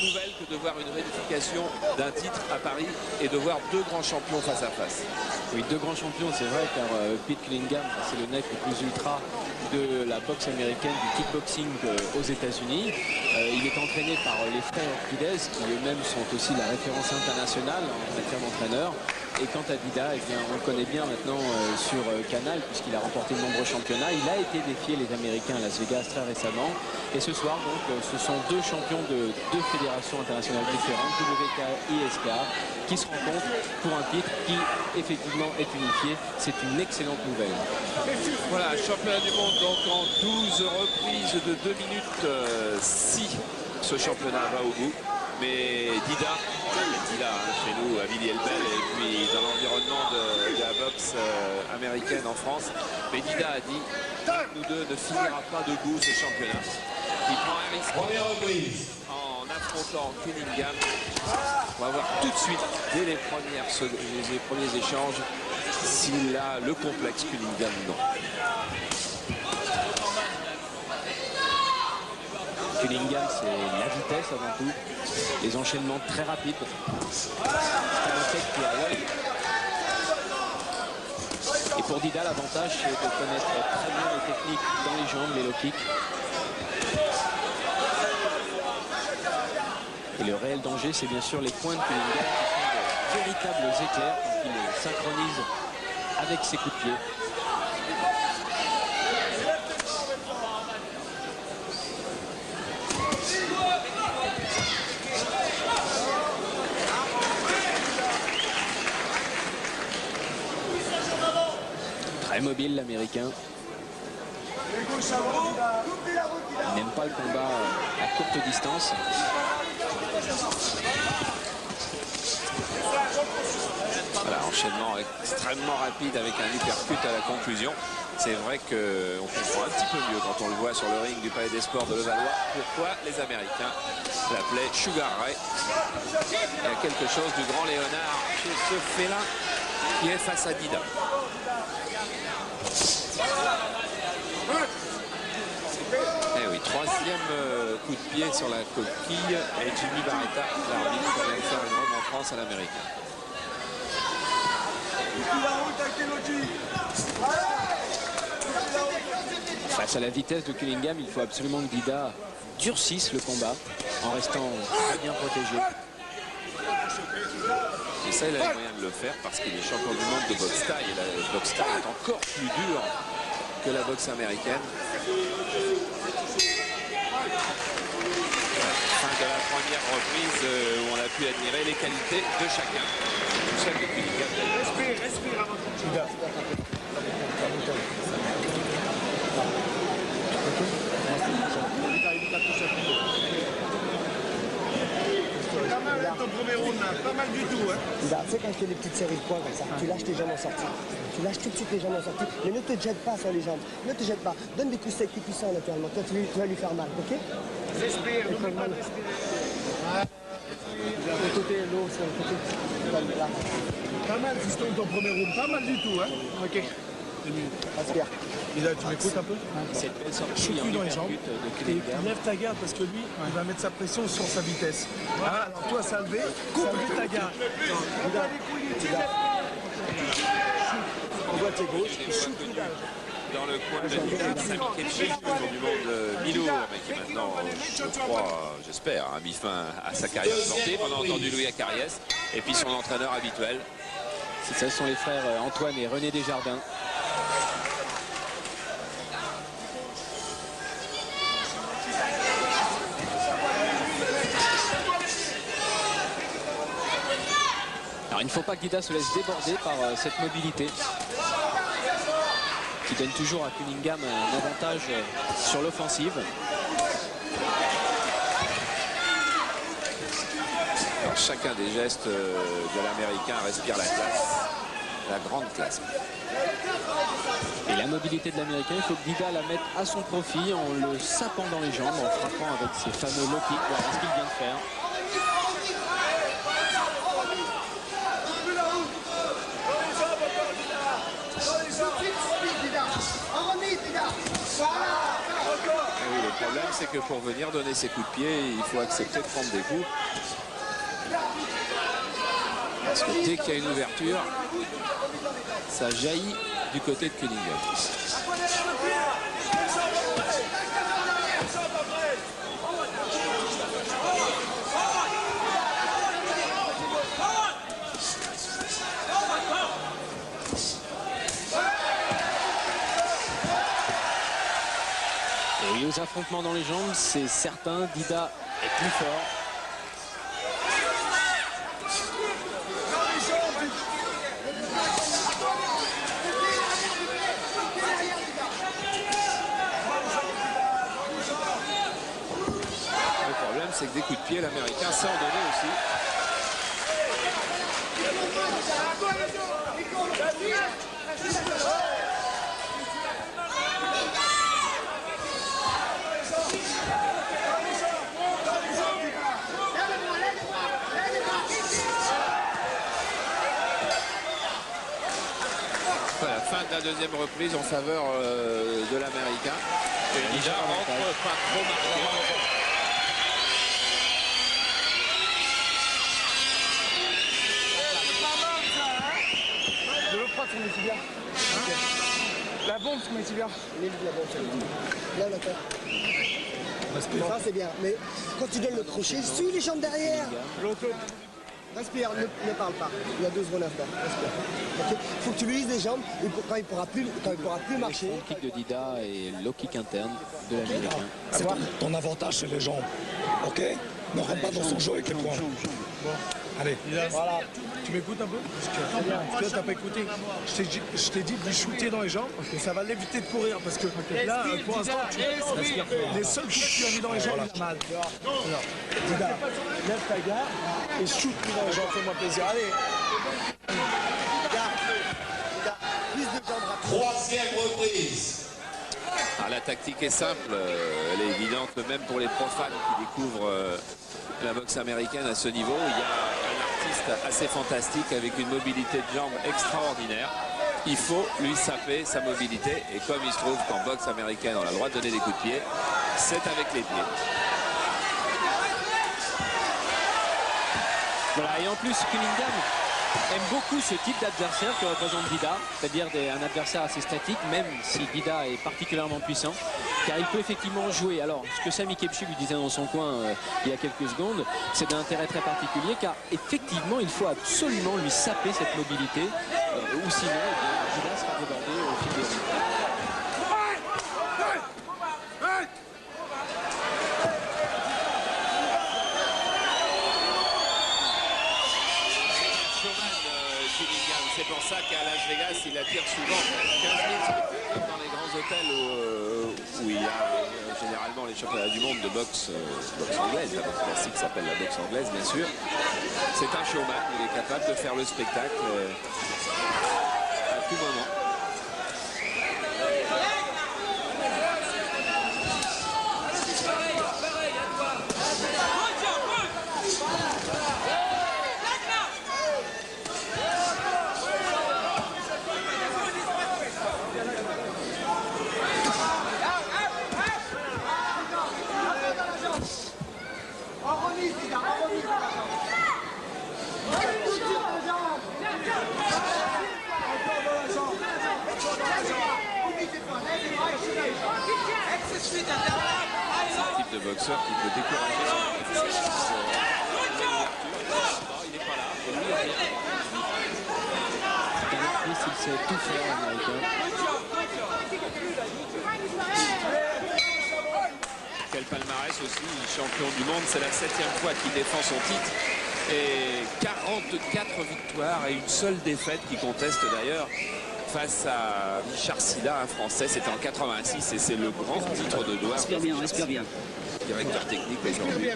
nouvelle que de voir une réunification d'un titre à Paris et de voir deux grands champions face à face. Oui, deux grands champions, c'est vrai, car Pete Cunningham, c'est le nec le plus ultra de la boxe américaine, du kickboxing aux États-Unis. Il est entraîné par les frères Ortides, qui eux-mêmes sont aussi la référence internationale en matière d'entraîneur. Et quant à Dida, eh bien, on le connaît bien maintenant sur Canal, puisqu'il a remporté de nombreux championnats. Il a été défié les Américains à Las Vegas très récemment. Et ce soir, donc, ce sont deux champions de deux fédérations internationales différentes, WK et ISK, qui se rencontrent pour un titre qui, effectivement, est unifié. C'est une excellente nouvelle. Voilà, championnat du monde donc en 12 reprises de 2 minutes si ce championnat va au bout. Mais Dida chez nous à Villiers-le-Bel et puis dans l'environnement de la boxe américaine en France. Mais Dida a dit, nous deux ne finira pas debout ce championnat. Il prend un risque en affrontant Cunningham. On va voir tout de suite, dès les premiers échanges, s'il a le complexe Cunningham ou non. Cunningham, c'est la vitesse avant tout, les enchaînements très rapides. C'est un tech qui a l'œil. Et pour Dida, l'avantage, c'est de connaître très bien les techniques dans les jambes, les low kicks. Et le réel danger, c'est bien sûr les points de Cunningham qui sont de véritables éclairs quand il les synchronise avec ses coups de pied. Très mobile l'Américain. Il n'aime pas le combat à courte distance. Voilà, enchaînement extrêmement rapide avec un uppercut à la conclusion. C'est vrai qu'on comprend un petit peu mieux quand on le voit sur le ring du Palais des Sports de Levallois pourquoi les Américains l'appelaient Sugar Ray. Il y a quelque chose du grand Léonard chez ce félin qui est face à Dida. Eh oui, troisième coup de pied sur la coquille et Jimmy Barretta, l'arbitre, vient de faire une remontrance à l'Américain. Face à la vitesse de Cunningham, il faut absolument que Dida durcisse le combat en restant très bien protégé. Et ça, il a les moyens de le faire parce qu'il est champion du monde de boxe thaï. Et la boxe thaï est encore plus dure que la boxe américaine. Fin de la première reprise où on a pu admirer les qualités de chacun. Celle de Cunningham. Respire avant tout. Pas mal hein, ton premier round, pas mal du tout. Hein. Tu sais quand je fais des petites séries de points comme ça, tu lâches tes jambes en sortie. Tu lâches tout de suite les jambes en sortie, mais ne te jette pas sur les jambes. Ne te jette pas. Donne des coups secs et puissants latéralement. Toi, tu vas lui faire mal, ok? Respire, n'oublie pas de respirer. Le côté, l'eau sur le côté. Là. Pas mal, fiston, ton premier round, pas mal du tout. Hein. Ok. Respire. Lisa, tu m'écoutes un peu? Cette belle sortie Choucou dans les jambes. de Et Cunningham. lève ta garde parce que lui, il va mettre sa pression sur sa vitesse. Ah, alors toi, ça levé, coupe ta garde. On voit tes gauches. Dans le coin de Dida, Sami Khedji, champion du monde mi-lourd, mais qui maintenant, je crois, j'espère, a mis fin à sa carrière sportive. On a entendu Louis Acariès et puis son entraîneur habituel. Ce sont les frères Antoine et René Desjardins. Alors il ne faut pas que Dida se laisse déborder par cette mobilité qui donne toujours à Cunningham un avantage sur l'offensive. Chacun des gestes de l'Américain respire la classe, la grande classe. Et la mobilité de l'Américain, il faut que Dida la mette à son profit en le sapant dans les jambes, en frappant avec ses fameux low kicks. Voilà ce qu'il vient de faire. Et oui, le problème, c'est que pour venir donner ses coups de pied, il faut accepter de prendre des coups. Parce que dès qu'il y a une ouverture, ça jaillit du côté de Cunningham. Et oui, aux affrontements dans les jambes, c'est certain, Dida est plus fort. Le problème, c'est que des coups de pied, l'Américain sait en donner aussi. Voilà, fin de la deuxième reprise en faveur de l'Américain. Et Dida rentre pas trop marqué. De l'eau froide sur mes tibias. Ok. La bombe sur mes tibias. Mais la bombe, c'est bon. Là, d'accord. Ça, c'est bien. Mais quand tu donnes le crochet, suis les jambes derrière. L'autre. Respire, ne parle pas. Il y a 2 secondes à faire. Respire. Ok. Faut que tu lui lises les jambes. Et quand il pourra plus marcher. Le kick de Dida et le low kick interne de l'Américain. C'est ton avantage, c'est les jambes. Ok? Ne rentre pas dans son jeu avec les poings. Bon. Allez. Voilà. Tu m'écoutes un peu? Parce que toi, t'as pas écouté. Je t'ai dit de lui shooter dans les jambes et ça va l'éviter de courir. Parce que là, pour l'instant, les seuls coups que tu as mis dans les jambes, il a mal. Alors, Dida, lève ta garde et shoot-lui dans les jambes. Fais-moi plaisir. Allez. Plus de jambes rapides. Troisième reprise. Alors, la tactique est simple, elle est évidente même pour les profanes qui découvrent la boxe américaine à ce niveau. Il y a un artiste assez fantastique avec une mobilité de jambes extraordinaire. Il faut lui saper sa mobilité et comme il se trouve qu'en boxe américaine on a le droit de donner des coups de pied, c'est avec les pieds. Voilà, et en plus, Cunningham aime beaucoup ce type d'adversaire que représente Dida, c'est-à-dire un adversaire assez statique, même si Dida est particulièrement puissant, car il peut effectivement jouer. Alors, ce que Sami Khedira lui disait dans son coin il y a quelques secondes, c'est d'un intérêt très particulier, car effectivement, il faut absolument lui saper cette mobilité, ou sinon, Dida sera débordé au fil des rounds. C'est pour ça qu'à Las Vegas, il attire souvent 15 000 spectateurs dans les grands hôtels où il y a généralement les championnats du monde de boxe anglaise. La boxe classique s'appelle la boxe anglaise, bien sûr. C'est un showman, il est capable de faire le spectacle à tout moment. C'est un type de boxeur qui peut décourager son adversaire. Il n'est pas là. Et lui, il rien. Il sait tout faire, l'Américain. Quel palmarès aussi, champion du monde. C'est la 7e fois qu'il défend son titre. Et 44 victoires et une seule défaite qui conteste d'ailleurs face à Richard Silla, un Français. C'était en 86 et c'est le grand titre de gloire. Respire bien, respire bien. Directeur technique aujourd'hui.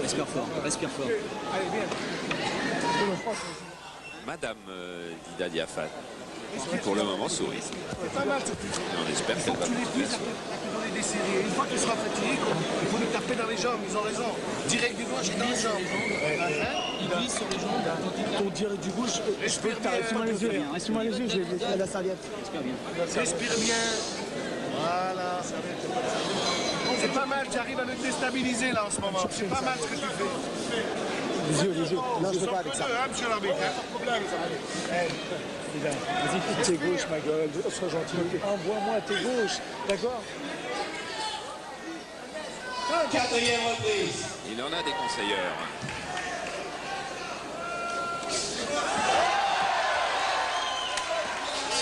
Respire fort, respire fort. Madame Dida Diafat. qui pour le moment sourit. C'est pas mal ce que tu fais. Et on espère qu'elle va Tu les continuer. plies, après tu peux les desserrer. Une fois qu'il sera fatigué, il faut lui taper dans les jambes, ils ont raison. Direct du gauche et dans les jambes. Il glisse sur les jambes. Ton direct du gauche, je peux t'arrêter les yeux. Reste-moi les yeux, je vais mettre la serviette. Respire bien. Voilà, c'est pas mal, tu arrives à le déstabiliser là en ce moment. C'est pas mal ce que tu fais. Les yeux. Non, je peux pas avec ça. Monsieur l'arbitre, pas de problème. Vas-y, tes gauche, ma gueule. Sois gentil. Envoie-moi tes gauches, d'accord? Il en a des conseilleurs.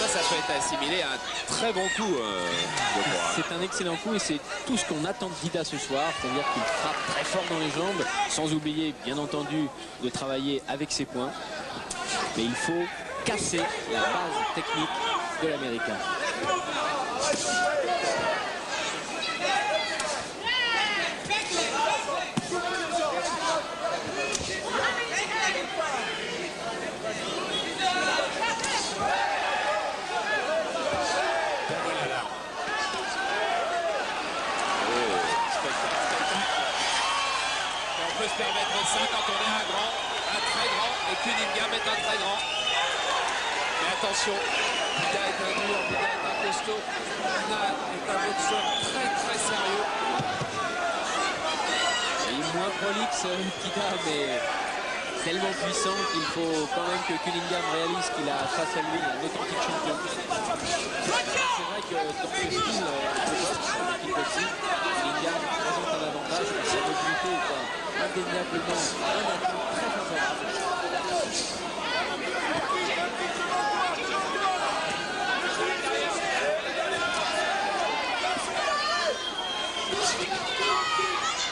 Ça peut être assimilé à un très bon coup, je crois. C'est un excellent coup et c'est tout ce qu'on attend de Dida ce soir, c'est-à-dire qu'il frappe très fort dans les jambes, sans oublier bien entendu de travailler avec ses poings. Mais il faut casser la base technique de l'Américain. On peut se permettre ça quand on est un très grand, et Cunningham est un très grand. Mais attention, Dida est un dur, Dida est un costaud, Dida est un boxeur très sérieux. Il est moins prolixe, Dida, mais tellement puissant qu'il faut quand même que Cunningham réalise qu'il a face à lui un authentique champion. C'est vrai que dans ce style de boxe, le kickboxing, Cunningham présente un avantage, sa mobilité est indéniablement un atout très favorable.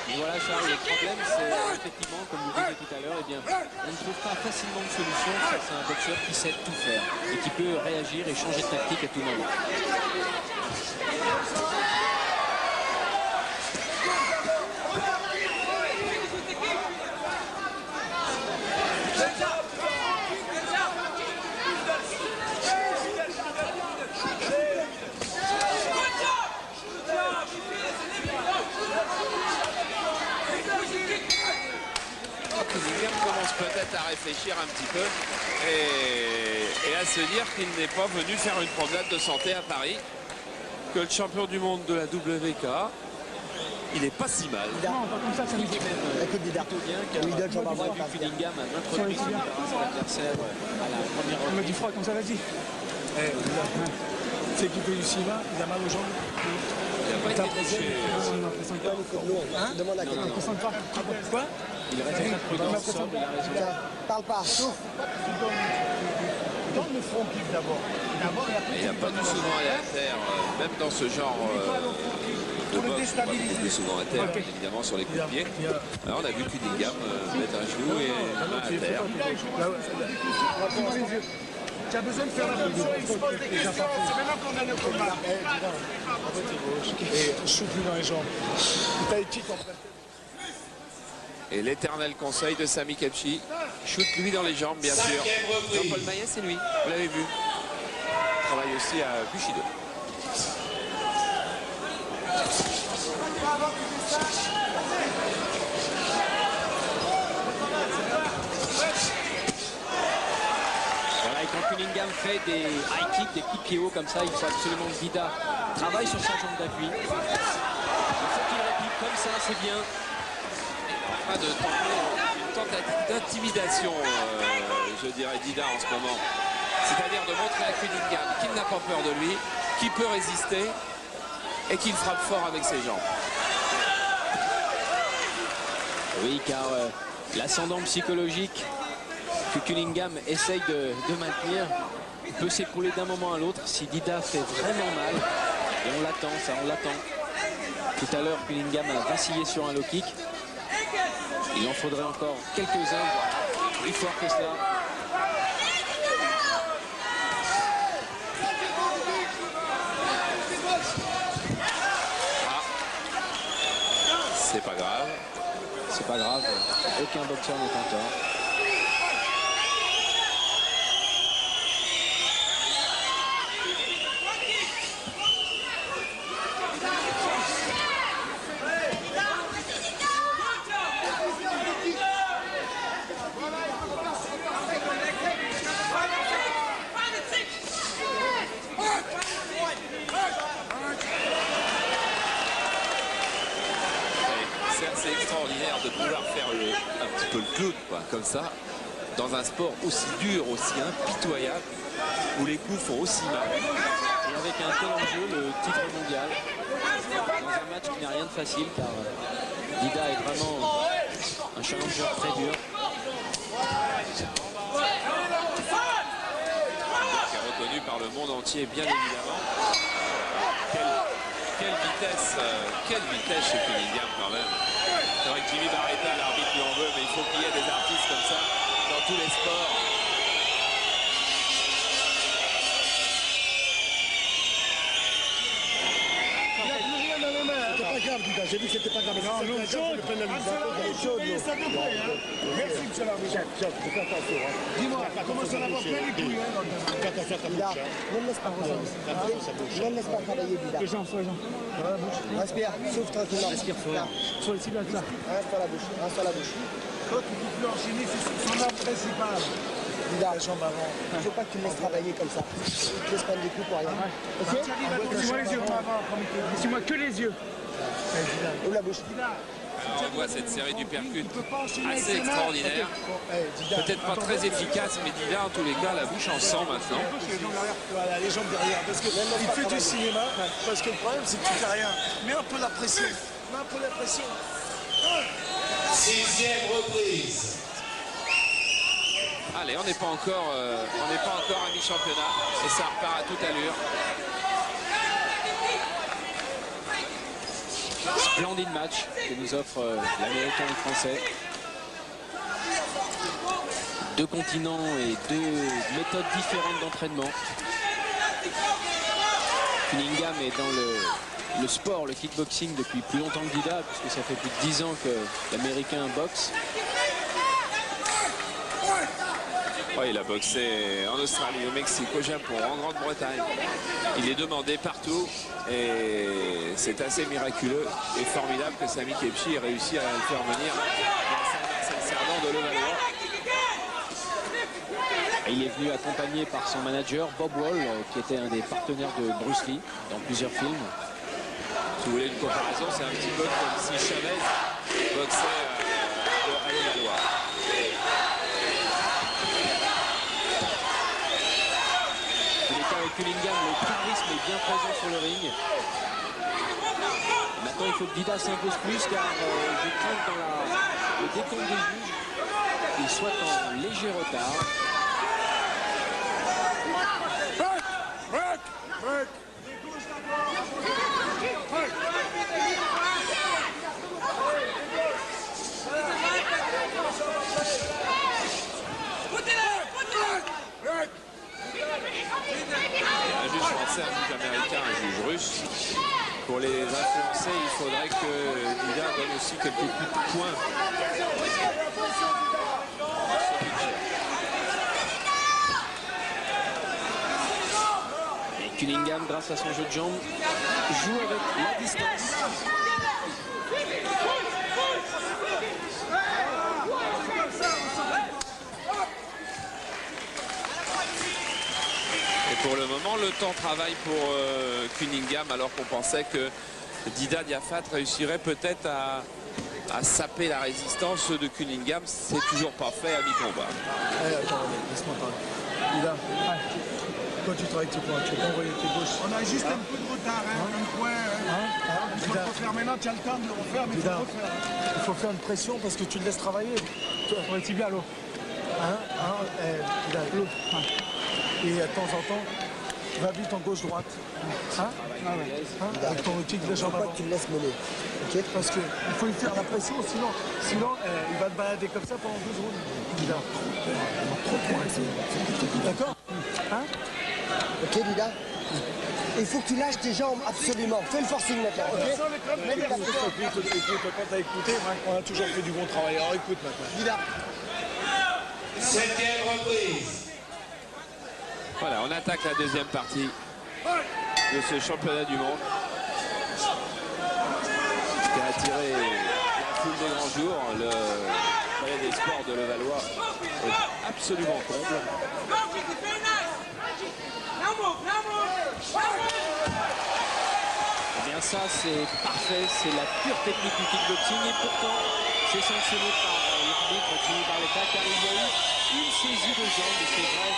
Et voilà Charles, le problème c'est effectivement, comme vous disiez tout à l'heure, eh bien, on ne trouve pas facilement de solution face à un boxeur qui sait tout faire et qui peut réagir et changer de tactique à tout moment. Cunningham commence peut-être à réfléchir un petit peu et à se dire qu'il n'est pas venu faire une promenade de santé à Paris, que le champion du monde de la WK, il n'est pas si mal. Écoute, Dida. On a vu Cunningham à maintes reprises son adversaire à la première On me reprise. dit froid comme ça, vas-y. C'est qui fait du cinéma, il a mal aux jambes. Il n'a pas été touché. Demande à quelqu'un. Quoi? Il reste très prudent, sobre, il a raison. Tiens, parle pas, souffle. Donne le front kick d'abord. D'abord et après. Il n'a pas dû souvent aller à terre, même dans ce genre de boxe, on va plus souvent à terre, évidemment sur les coups de pied. Alors on a vu Cunningham mettre un genou et une main à terre. Tu as besoin de faire la même chose, il se pose des questions. C'est maintenant qu'on a le combat. Et souple dans les jambes. T'as les kicks en plein. Et l'éternel conseil de Sami Khedji, shoot lui dans les jambes bien sûr. Jean-Paul Maillet c'est lui, vous l'avez vu. Il travaille aussi à Bushido. Voilà, et quand Cunningham fait des high kicks, des coups de pied hauts comme ça, il faut absolument que Dida travaille sur sa jambe d'appui. Il faut qu'il réplique comme ça, c'est bien. En train de tenter une tentative d'intimidation, je dirais, Dida en ce moment. C'est-à-dire de montrer à Cunningham qu'il n'a pas peur de lui, qu'il peut résister et qu'il frappe fort avec ses jambes. Oui, car l'ascendant psychologique que Cunningham essaye de maintenir peut s'écrouler d'un moment à l'autre si Dida fait vraiment mal. Et on l'attend, ça, on l'attend. Tout à l'heure, Cunningham a vacillé sur un low kick. Il en faudrait encore quelques-uns, voire plus fort que cela. C'est pas grave. C'est pas grave, aucun boxeur n'est en tort. assez extraordinaire de pouvoir faire un petit peu le clown, quoi, comme ça, dans un sport aussi dur, aussi impitoyable, où les coups font aussi mal. Et avec un tel enjeu, le titre mondial, dans un match qui n'a rien de facile, car Dida est vraiment un challenger très dur. Qui est reconnu par le monde entier, bien évidemment. Quelle vitesse chez Cunningham quand même. C'est vrai que Jimmy Barretta, l'arbitre lui en veut, mais il faut qu'il y ait des artistes comme ça dans tous les sports. C'était pas grave, Dida. J'ai vu que c'était pas grave. Non, l'eau chaude. Merci, monsieur l'arbitre. Fais attention. Dis-moi, comment ça va pas plein les couilles, Dida, ne me laisse pas travailler. Ne me laisse pas travailler, Dida. Les jambes, sur les jambes. Dans la bouche. Respire, souffle tranquillement. Respire fort. Sur les cibles là. Reste sur la bouche, reste sur la bouche. Toi, tu peux plus enchaîner, c'est son arme principale. Dida, Les jambes avant. il ne faut pas que tu me laisses travailler comme ça. Tu te laisses prendre des coups pour rien. Ok? Laissez-moi les yeux avant. Laissez-moi que les yeux. Ouvre la bouche. Alors on voit cette série d'uppercuts Tu peux pas enchaîner avec assez ses mains. extraordinaire. Peut-être pas très efficace, mais Dida en tous les cas, la bouche en sang maintenant. Voilà, les jambes derrière. Parce que il fait du cinéma. Parce que le problème, c'est que tu fais rien. Mets un peu la pression. Mets un peu la pression. 6e reprise. Allez, on n'est pas encore à mi-championnat et ça repart à toute allure. Splendide match que nous offre l'Américain et le Français. Deux continents et deux méthodes différentes d'entraînement. Cunningham est dans le sport, le kickboxing depuis plus longtemps que Dida, puisque ça fait plus de 10 ans que l'Américain boxe. Ouais, il a boxé en Australie, au Mexique, au Japon, en Grande-Bretagne. Il est demandé partout et c'est assez miraculeux et formidable que Sami Kepchi ait réussi à le faire venir dans Saint-Marcel-Cerdan de Levallois. Il est venu accompagné par son manager Bob Wall, qui était un des partenaires de Bruce Lee dans plusieurs films. Si vous voulez une comparaison, c'est un petit peu comme si Chavez boxait à Levallois. Avec Cunningham, le charisme est bien présent sur le ring. Maintenant, il faut que Dida s'impose plus, car je crains que dans le décompte des juges, il soit en léger retard. Un juge français, un juge américain, un juge russe. Pour les influencer, il faudrait que Dida donne aussi quelques coups de poing. Et Cunningham, grâce à son jeu de jambes, joue avec la distance. Et pour le moment, le temps travaille pour Cunningham, alors qu'on pensait que Dida Diafat réussirait peut-être à saper la résistance de Cunningham. C'est toujours pas fait à mi-combat. Attends, laisse-moi parler. Dida, toi tu travailles tes points, tu peux pas envoyer tes gauches. On a juste un peu de retard, un point. Il faut le refaire maintenant, tu as le temps de le refaire, mais il faut le refaire. Il faut faire une pression parce que tu le laisses travailler. Toi, tu bien l'eau. Dida, l'eau. Et de temps en temps, va vite en gauche-droite. Avec ton outil de jambe avant. Tu le laisses mener. Okay. Parce qu'il faut lui faire la pression, sinon il va te balader comme ça pendant 2 secondes. Dida. Trop de points. D'accord. Ok, Dida. Il faut que tu lâches tes jambes, absolument. Fais le forcing maintenant, ok? Mets la pression. Écoute, quand t'as écouté, on a toujours fait du bon travail. Alors écoute maintenant. Dida. 7e reprise. Voilà, on attaque la deuxième partie de ce championnat du monde qui a attiré la foule des grands jours. Le palais des sports de Levallois est absolument comble. Eh bien, ça c'est parfait, c'est la pure technique du kickboxing et pourtant c'est sanctionné par l'arbitre Jimmy Barletta car il y a eu une saisie de jambe et c'est vrai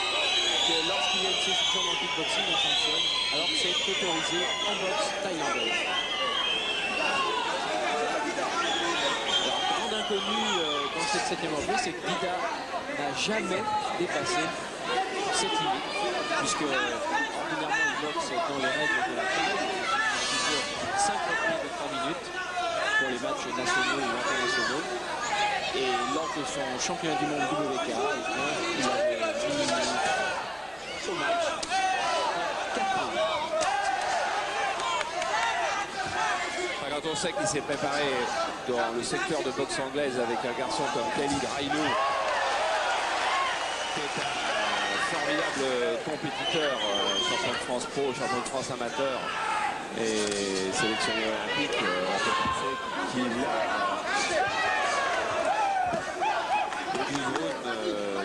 que lorsqu'il y a une saisie de jambe en kickboxing on sanctionne alors que c'est autorisé en boxe thaïlandaise. Alors grande inconnue dans cette 7e reprise, c'est que Dida n'a jamais dépassé cette limite puisque ordinairement il boxe dans les règles de la taille. Toujours 5 reprises de 3 minutes pour les matchs nationaux ou internationaux. Et lors de son championnat du monde WK, il avait mis au match 4 points. Quand on sait qu'il s'est préparé dans le secteur de boxe anglaise avec un garçon comme Khalid Railou, qui est un formidable compétiteur, champion de France pro, champion de France amateur et sélectionné olympique, on peut penser qu'il a du jaune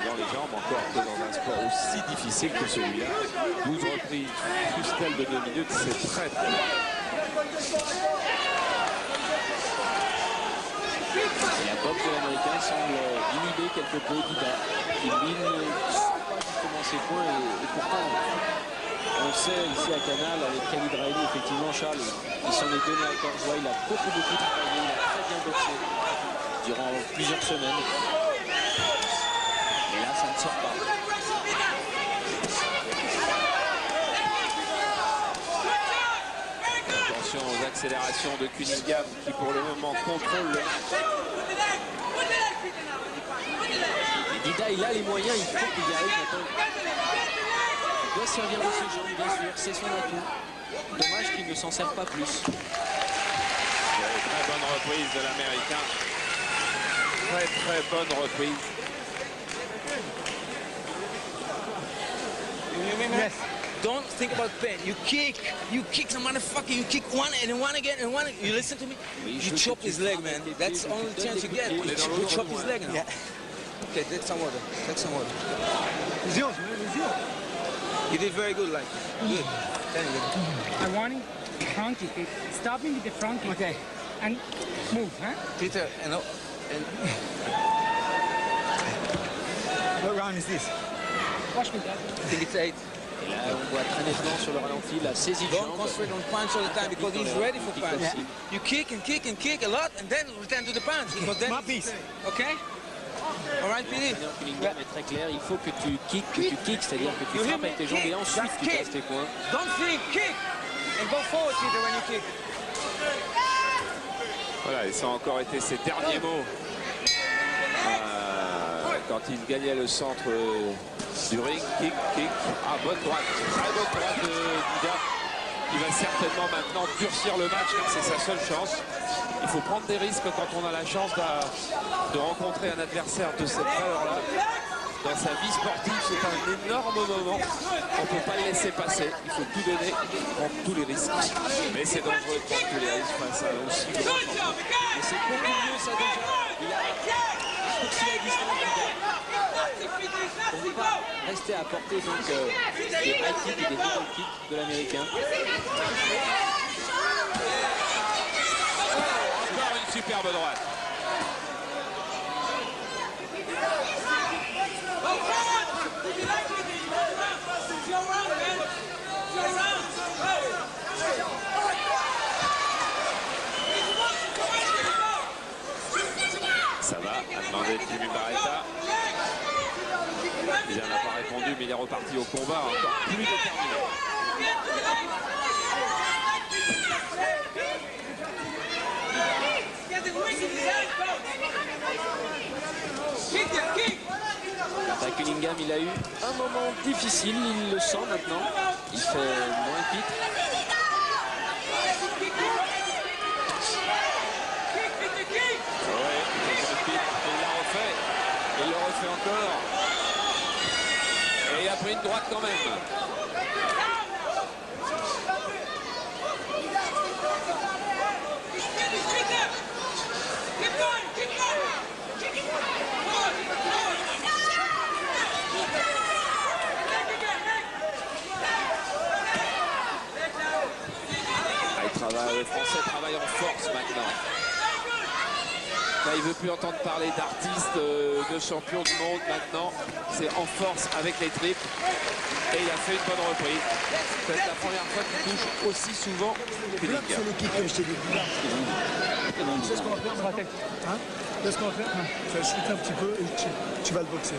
dans les jambes, encore que dans un sport aussi difficile que celui-là. 12 reprises, plus-telle de 2 minutes, c'est très très bien. Et la boxe de l'américain semble inhiber quelque peu Dida. Il mine pas justement ses points et pourtant on le sait ici à Canal avec Khalid Railou, effectivement Charles, il s'en est donné à cœur joie, il a beaucoup travaillé, il a très bien boxé durant plusieurs semaines. Et là ça ne sort pas. Attention aux accélérations de Cunningham qui pour le moment contrôle le match. Et Dida il a les moyens, il faut qu'il y arrive maintenant. Il doit servir de ses jambes bien sûr, c'est son atout. Dommage qu'il ne s'en serve pas plus. Très bonne reprise de l'Américain. Très bonne reprise. Yes. Don't think about pain. You kick the motherfucker, you kick one and one again and one. You listen to me? You chop his leg, man. That's the only chance you get. You chop his leg now. Yeah. Okay, take some water. Take some water. It's yours, man. It's yours. You did very good, like. Good. I want him front kick. Stop him with the front kick. Okay. And move, huh? Peter, and What round is this? Watch me, Dad. I think it's 8. Et là, on voit très nettement sur le ralenti la saisie de Don't jambe. concentrate on punch all the time because he's ready for punch. Yeah. You kick and kick and kick a lot and then return to the punch. Because then, My piece. okay? All right, Peter? Cunningham est très clair, il faut que tu kicks, c'est-à-dire que tu frappes avec tes jambes et ensuite tu passes tes points. Don't think, kick! And go forward, Peter, when you kick. Voilà, et ça a encore été ses derniers mots quand il gagnait le centre du ring. Kick. Ah, bonne droite. Très bonne droite de Dida. Il va certainement maintenant durcir le match car c'est sa seule chance. Il faut prendre des risques quand on a la chance de rencontrer un adversaire de cette valeur-là. Dans sa vie sportive, c'est un énorme moment. On ne peut pas le laisser passer. Il faut tout donner, prendre tous les risques. Mais c'est dangereux de prendre tous les risques face à un aussi grand champion. Et c'est beaucoup mieux ça déjà. Il a raccourci la distance. On ne peut pas rester à portée donc des high kicks et des middle kicks de l'américain. Encore une superbe droite. Ça va, a demandé Jimmy Barletta. Il n'en a pas répondu, mais il est reparti au combat, encore plus déterminé. Cunningham, il a eu un moment difficile, il le sent maintenant. Il fait moins vite. Ouais, il l'a refait. Il le refait encore. Et il a pris une droite quand même. et en force maintenant. Là, il ne veut plus entendre parler d'artistes, de champions du monde maintenant. C'est en force avec les triples. Et il a fait une bonne reprise. C'est la première fois qu'il touche aussi souvent Cunningham. C'est le kick que je t'ai dit. Tu sais ce qu'on va faire sur la tête, hein? Tu sais ce qu'on va faire? Tu vas shooter un petit peu et tu vas le boxer.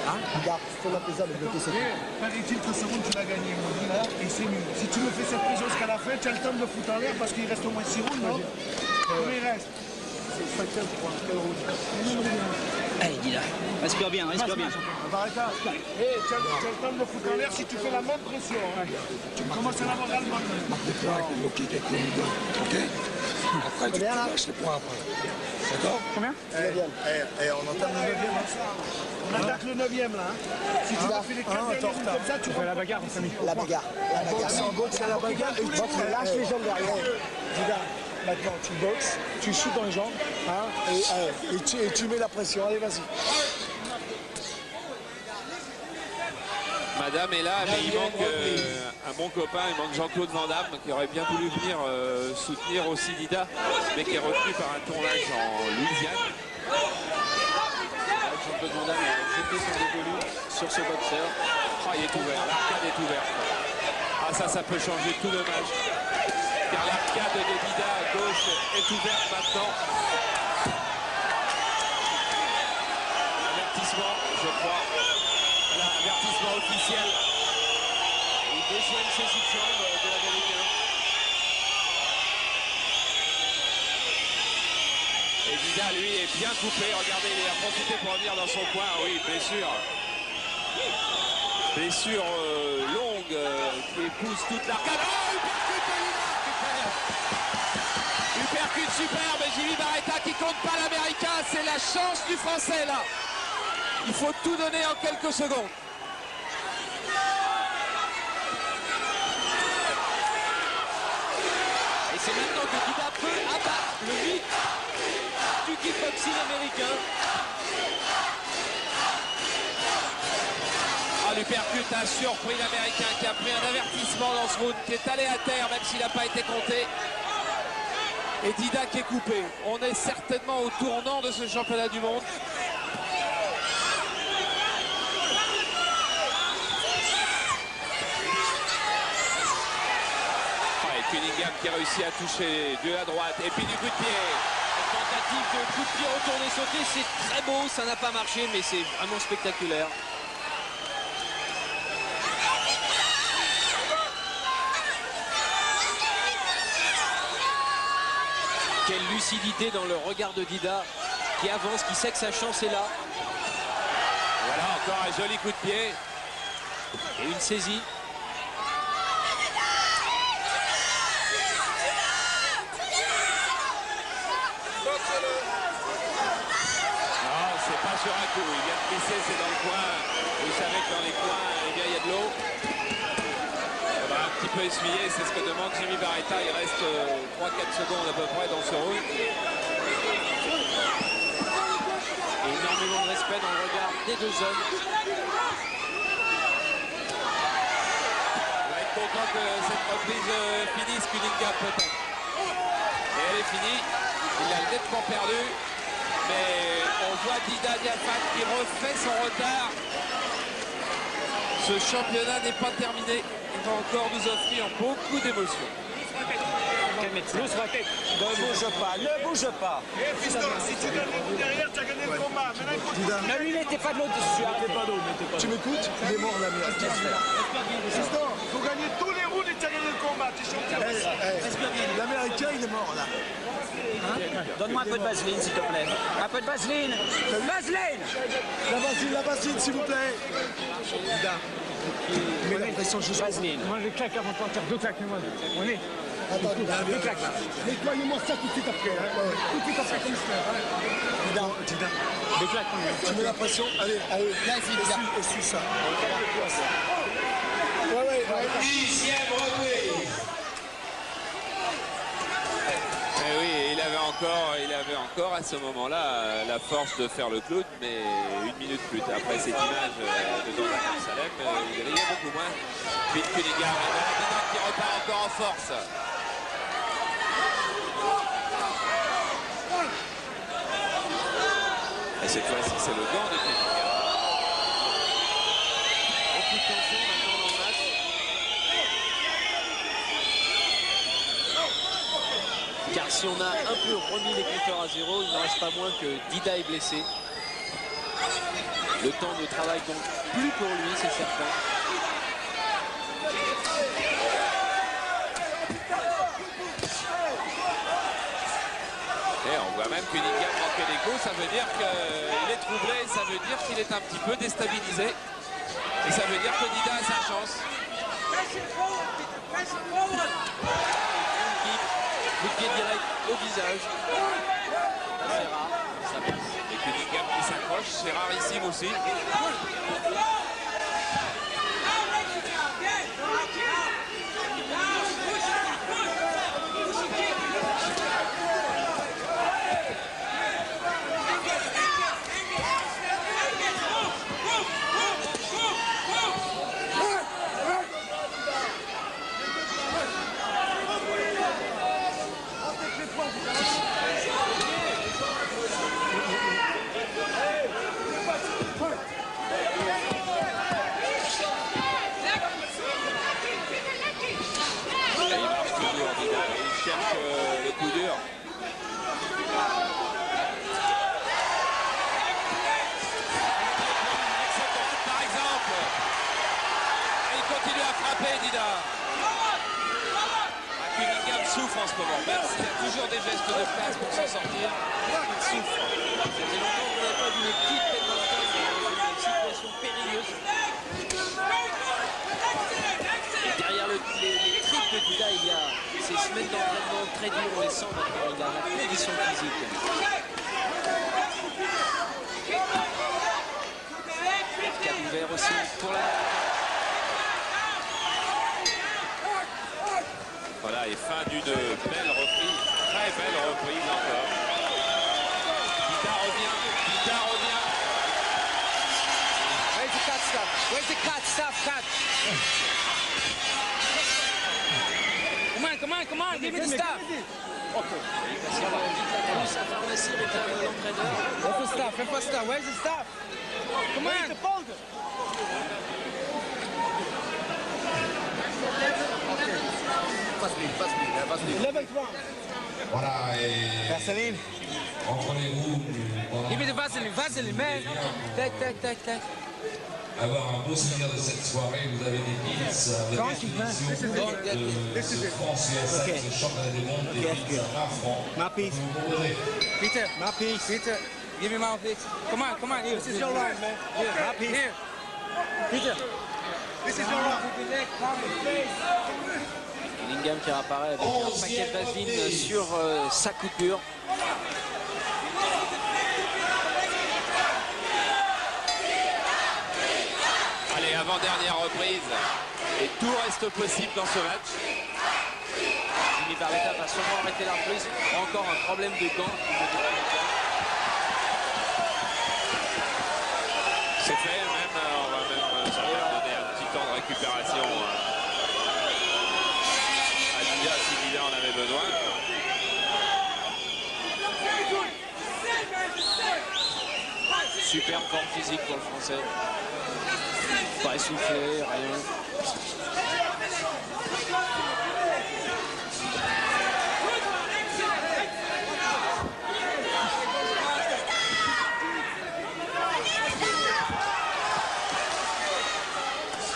Hein? Regarde, ton plaisir de bloquer ce kick. Paraît-il que ce round, tu l'as gagné, mon dit là, et c'est nul. Si tu me fais cette prise jusqu'à la fin, tu as le temps de le foutre en l'air parce qu'il reste au moins 6 rounds, non? Combien il reste? C'est 5 je crois. Quel round? Allez, dis-là. Respire bien, respire bien. Barreta, tu as le temps de le foutre en l'air si tu fais la même pression. Hein. Tu commences à l'avoir le monde. Ok, après, tu lâches les points après. D'accord? Combien? On entame le 9e. On attaque le 9e là. Hein. Si tu as fait les 4 derniers rounds comme ça, tu On fait la bagarre, on s'amuse. La bagarre. La bagarre. En boxe, à la bagarre. Et Boxe, lâche les jambes derrière. Dida, maintenant tu boxes, tu shootes dans les jambes, hein, et tu mets la pression. Allez, vas-y. Madame est là, mais il manque un bon copain, il manque Jean-Claude Van Damme qui aurait bien voulu venir soutenir aussi Dida, mais qui est retenu par un tournage en Louisiane. Jean-Claude Van Damme a jeté son dévolu sur ce boxeur. Oh, il est ouvert, l'arcade est ouverte. Ah, ça peut changer tout le match. Car l'arcade de Dida à gauche est ouverte maintenant. Avertissement, je crois. Voilà, avertissement officiel. Une deuxième saisie de jambe de l'Américain. Et Dida, lui, est bien coupé. Regardez, il a profité pour revenir dans son coin. Oui, blessure. Blessure longue qui épouse toute l'arcade. Oh, uppercut superbe. Jimmy Barreta qui compte pas l'Américain. C'est la chance du Français, là. Il faut tout donner en quelques secondes. Et c'est maintenant que Dida peut abattre le mythe du kickboxing américain. Ah, l'uppercut a surpris l'Américain qui a pris un avertissement dans ce round, qui est allé à terre même s'il n'a pas été compté. Et Dida qui est coupé. On est certainement au tournant de ce championnat du monde. Cunningham qui a réussi à toucher de la droite et puis du coup de pied. Tentative de coup de pied retourné sauté, c'est très beau, ça n'a pas marché, mais c'est vraiment spectaculaire. Quelle lucidité dans le regard de Dida qui avance, qui sait que sa chance est là. Voilà encore un joli coup de pied. Et une saisie. Sur un coup, il vient de pisser, c'est dans le coin. Vous savez que dans les coins, eh bien, il y a de l'eau. On va un petit peu essuyer, c'est ce que demande Jimmy Barreta. Il reste 3-4 secondes à peu près dans ce round. Et énormément de respect dans le regard des deux hommes. On va être content que cette reprise finisse, Cunningham peut-être. Et elle est finie. Il a nettement perdu. Mais on voit Dida Diafat qui refait son retard. Ce championnat n'est pas terminé. Il va encore nous offrir beaucoup d'émotions. L'eau sur la tête. Ne bouge pas, ne bouge pas. Eh fiston, si tu donnes les coups derrière, tu as gagné le combat. Maintenant, écoute. Ne lui mettez pas de l'eau dessus. Mettez pas d'eau, mettez pas d'eau. Tu m'écoutes? Il est mort l'Américain. Fiston, il faut gagner tous les rounds et tu as gagné le combat. Tu es champion. L'Américain, il est mort là. Donne-moi un peu de vaseline, s'il te plaît. Un peu de vaseline. Vaseline. La vaseline, s'il vous plaît. Dida. Mets la pression juste. Vaseline. Moi, je claque avant de partir. Deux claques, moi. On est. Attends, Deux claques. nettoyez-moi ça tout de suite après. Hein. Tout de suite après, comme ça. Dida. Deux claques, on est. Tu mets la pression. Allez, essuie ça. Ouais. 10e reprise. Et oui, il avait encore à ce moment-là la force de faire le clown, mais une minute plus tard, après cette image de Donald Salem, il riait beaucoup moins. Puis Cunningham qui repart encore en force. cette fois-ci, c'est le gant de Cunningham. Beaucoup de tension maintenant dans le match. Car si on a un peu remis les compteurs à zéro, il n'en reste pas moins que Dida est blessé. Le temps de travail donc plus pour lui, c'est certain. Et on voit même Cunningham manquer d'écho, ça veut dire qu'il est troublé, ça veut dire qu'il est un petit peu déstabilisé. Et ça veut dire que Dida a sa chance. Coup de pied direct au visage. C'est rare, ça passe. Et Cunningham qui s'accroche, c'est rarissime aussi. Le coup dur. Par exemple. Et il continue à frapper, Dida. Cunningham souffre en ce moment. Même s'il y a toujours des gestes de place pour s'en sortir, il souffre. Ça fait longtemps qu'on n'avait pas vu l'équipe dans une situation périlleuse. Et derrière les tripes de Dida, il y a ces semaines d'entraînement très dures, on les sent maintenant, il a la condition physique. Cap ouvert aussi pour la... Voilà, et fin d'une belle reprise, très belle reprise encore. Dida revient, Dida revient. Where's the cut stuff? Where's the cut stuff? Cut. Come on, give me the stuff. Where's the stuff? Where's the stuff? Come on. Voilà, et Vaseline. reprenez-vous. Give me the Vaseline, man. Tac. Avoir un beau souvenir de cette soirée, vous avez des pins avec l'exposition de ce France USA, ce championnat du monde des pins à 20 francs. My piece. Peter, my piece. Peter, give me my piece. Come on, here. This is your line, man. Here, my piece. Here. Peter, this is your line. Cunningham qui apparaît avec un paquet de vaseline sur sa coupure. Allez, avant-dernière reprise. Et tout reste possible dans ce match. Jimmy Barletta va sûrement arrêter la reprise. Encore un problème de gants. C'est fait, même, on va même ça va donner un petit temps de récupération à Dida si Dida en avait besoin. Super forme physique pour le Français. Pas essoufflé, rien.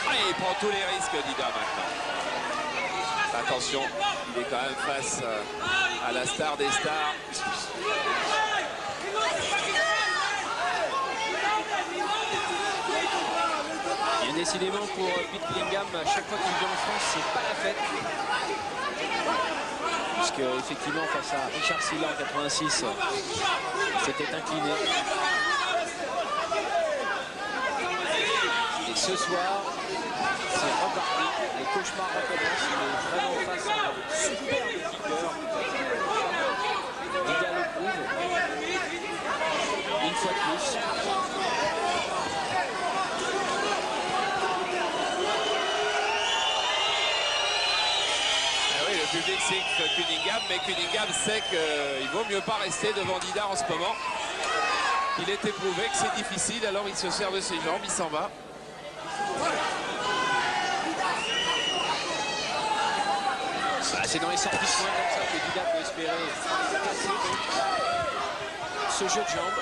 Allez, il prend tous les risques, Dida, maintenant. Attention, il est quand même face à la star des stars. Bien décidément pour Pete Cunningham, à chaque fois qu'il vient en France, c'est pas la fête. Puisque effectivement face à Richard Silla en 86, c'était incliné. Et ce soir, c'est reparti. Les cauchemars recommencent. Il est vraiment face à un superbe kicker. Dida le prouve. Une fois de plus. Le public siffle Cunningham, mais Cunningham sait qu'il vaut mieux pas rester devant Dida en ce moment. qu'il est éprouvé, que c'est difficile, alors il se sert de ses jambes, il s'en va. C'est dans les sorties de points comme ça que Dida peut espérer passer ce jeu de jambes.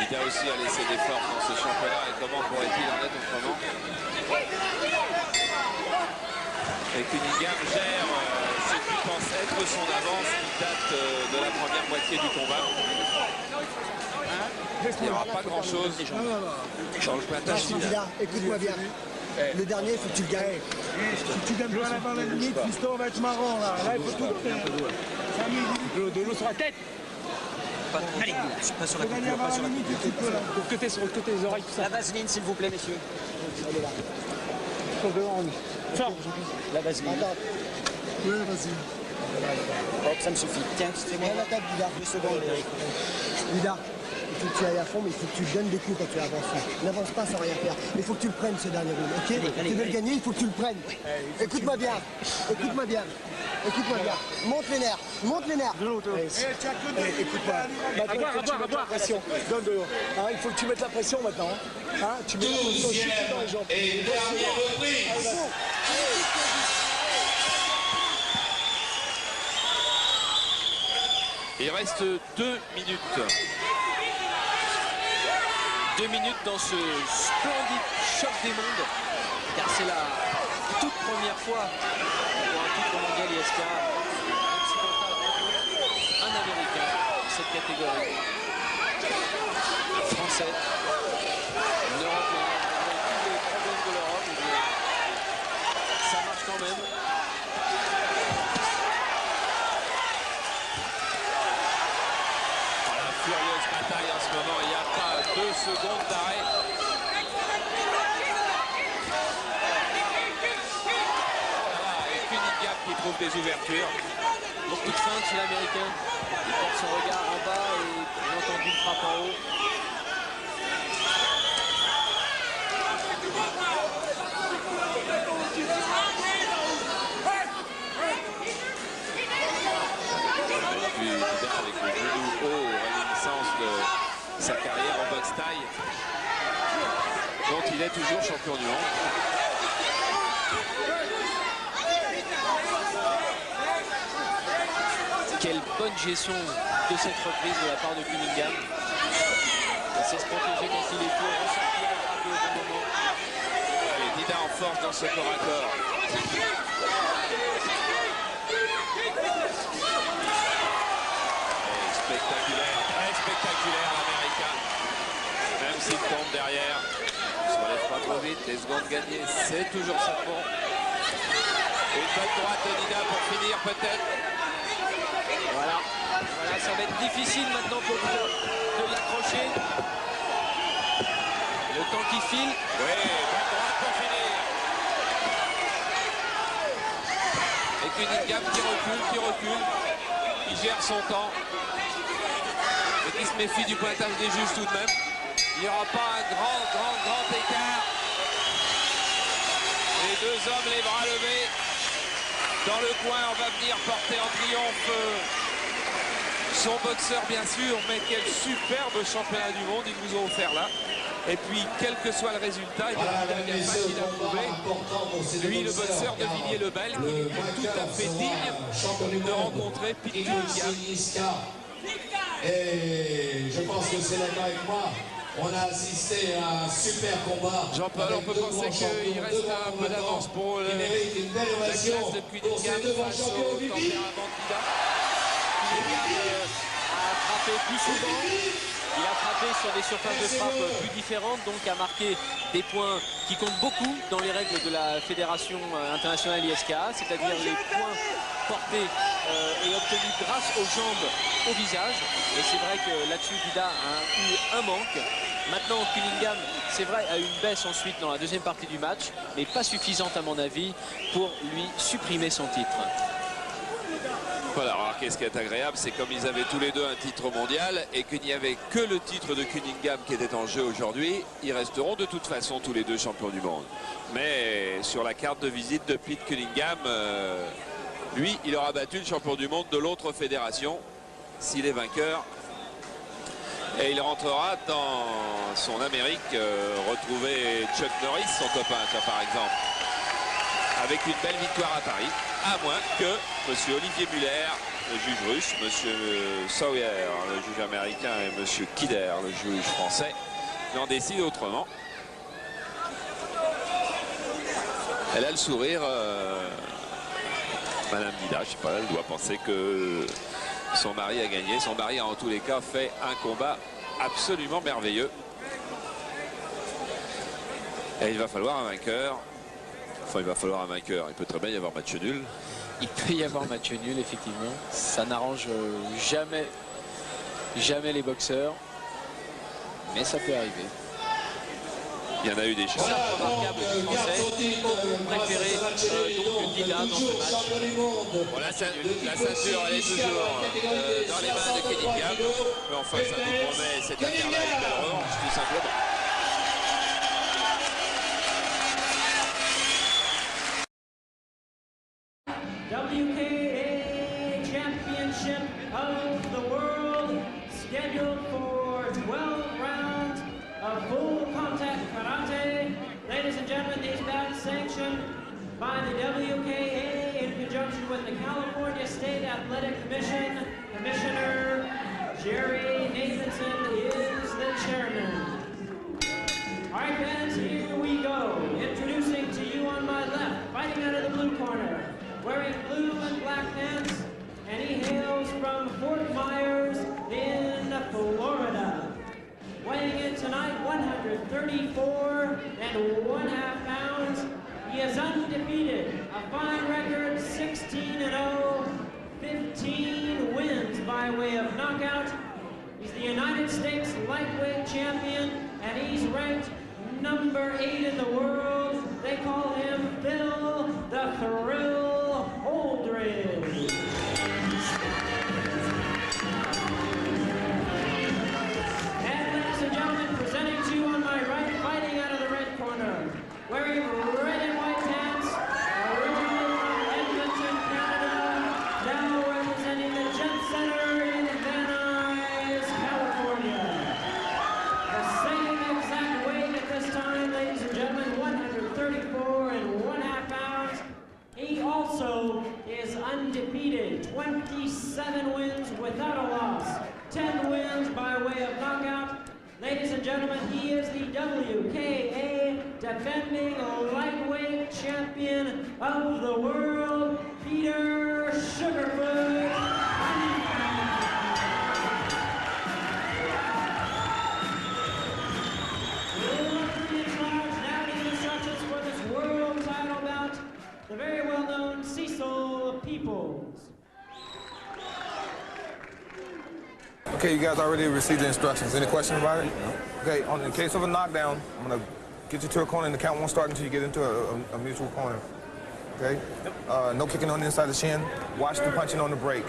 Dida aussi a laissé des forces dans ce championnat et comment pourrait-il en être autrement? Et Cunningham gère ce qui pense être son avance qui date de la première moitié du combat. Il n'y aura pas grand-chose dans le pointage final. Écoute-moi bien. Le dernier, il faut que tu le gagnes. Si tu gagnes pas avant la limite, Fiston va être marrant là. Là, il faut tout donner. De l'eau sur la tête. Allez, pas sur la coupure, pas sur la coupure. Sur le côté des oreilles, tout ça. La vaseline, s'il vous plaît, messieurs. Elle est là. Sur le devant, fort. La vaseline. Attends. Oui, vas-y. Hop, ça me suffit. Tiens, fais-moi Viens la tête, Dida. 2 secondes, Eric. Dida, il faut que tu ailles à fond, mais il faut que tu donnes des coups quand tu avances. N'avance pas sans rien faire. Il faut que tu le prennes ce dernier round, ok? Tu veux le gagner, il faut que tu le prennes. Écoute-moi bien. Écoute-moi bien. Écoute-moi bien. Monte les nerfs. Monte les nerfs. Écoute-moi. Maintenant, il faut que tu mettes la pression. Donne de l'eau. Il faut que tu mettes la pression maintenant. Tu mets la pression juste dans les jambes. Et dernière reprise. Il reste 2 minutes. 2 minutes dans ce splendide choc des mondes, car c'est la toute première fois pour un titre mondial ISK occidental rencontre un Américain dans cette catégorie. Un Français, un Européen, avec tous les problèmes de l'Europe, ça marche quand même. Furieuse bataille en ce moment, il n'y a pas 2 secondes d'arrêt. Et Cunningham qui trouve des ouvertures. Beaucoup de feinte chez l'Américain. Il porte son regard en bas et bien entendu une frappe en haut. Avec le genou haut, réminiscence de sa carrière en boxe taille, dont il est toujours champion du monde. Quelle bonne gestion de cette reprise de la part de Cunningham. Il sait se protéger quand il est fort, ressortir et frapper au bon moment. Et Dida en force dans ce corps à corps. Spectaculaire, très spectaculaire l'Américain. Même s'il tombe derrière, il ne se relève pas trop vite, les secondes gagnées, c'est toujours ça de bon. Une bonne droite de Dida pour finir peut-être. Voilà, ça va être difficile maintenant pour Dida de l'accrocher. Le temps qui file. Oui, bonne droite pour finir. Et Cunningham qui recule, qui gère son temps. Mais qui se méfie du pointage des juges tout de même. Il n'y aura pas un grand écart. Les 2 hommes les bras levés. Dans le coin, on va venir porter en triomphe son boxeur bien sûr, mais quel superbe championnat du monde ils nous ont offert là. Et puis, quel que soit le résultat, il a prouvé, lui, le boxeur de Villiers-le-Bel, qu'il est tout à fait digne de rencontrer Pete Cunningham. Et je pense que c'est d'accord avec moi. On a assisté à un super combat. Jean-Paul, on peut penser qu'il reste un peu d'avance pour la classe de Cunningham face au tempérament de Dida. Cunningham a frappé plus souvent. Il a frappé sur des surfaces de frappe plus différentes, donc a marqué des points qui comptent beaucoup dans les règles de la Fédération internationale ISKA, c'est-à-dire les points portés et obtenus grâce aux jambes, au visage. Et c'est vrai que là-dessus, Dida a eu un manque. Maintenant, Cunningham, c'est vrai, a eu une baisse ensuite dans la deuxième partie du match, mais pas suffisante à mon avis pour lui supprimer son titre. Voilà, remarquez, ce qui est agréable, c'est comme ils avaient tous les deux un titre mondial et qu'il n'y avait que le titre de Cunningham qui était en jeu aujourd'hui, ils resteront de toute façon tous les deux champions du monde. Mais sur la carte de visite de Pete Cunningham, lui, il aura battu le champion du monde de l'autre fédération s'il est vainqueur. Et il rentrera dans son Amérique retrouver Chuck Norris, son copain, par exemple, avec une belle victoire à Paris, à moins que M. Olivier Muller, le juge russe, M. Sawyer, le juge américain, et M. Kidder, le juge français, n'en décident autrement. Elle a le sourire, Madame Dida, je sais pas, elle doit penser que son mari a gagné. Son mari a en tous les cas fait un combat absolument merveilleux. Et il va falloir un vainqueur. Enfin, il va falloir un vainqueur. Il peut très bien y avoir match nul. Il peut y avoir match nul, effectivement. Ça n'arrange jamais les boxeurs. Mais ça peut arriver. Il y en a eu des choses. Remarquable du Français, préféré donc Dida dans ce match. Bon, la ceinture, elle est toujours dans les mains de Cunningham. Mais enfin, ça nous promet cette affaire-là une belle revanche, tout simplement. WKA Championship of the World, scheduled for 12 rounds of full contact karate. Ladies and gentlemen, these bouts sanctioned by the WKA in conjunction with the California State Athletic Commission. Commissioner Jerry Nathanson is the chairman. All right, fans, here we go. Introducing to you on my left, fighting out of the blue corner, wearing blue and black pants, and he hails from Fort Myers in Florida. Weighing in tonight, 134 1/2 pounds. He is undefeated, a fine record, 16-0, 15 wins by way of knockout. He's the United States lightweight champion, and he's ranked number 8 in the world. They call him Phil the Thrill Holdridge. And ladies and gentlemen, presenting to you on my right, fighting out of the red corner, wearing red and white pants, originally from Edmonton, Canada, now representing the Jet Center in Van Nuys, California. The same exact weight at this time, ladies and gentlemen, 134 1/2 pounds. He also is undefeated, 27 wins without a loss, 10 wins by way of knockout. Ladies and gentlemen, he is the WKA defending lightweight champion of the world, Peter Sugarfoot. Now to the instructions for this world title bout, the very well-known Cecil Peoples. Okay, you guys already received the instructions. Any questions about it? No. Okay, in case of a knockdown, I'm going to get you to a corner and the count won't start until you get into a mutual corner. Okay? Yep. No kicking on the inside of the chin. Watch the punching on the break.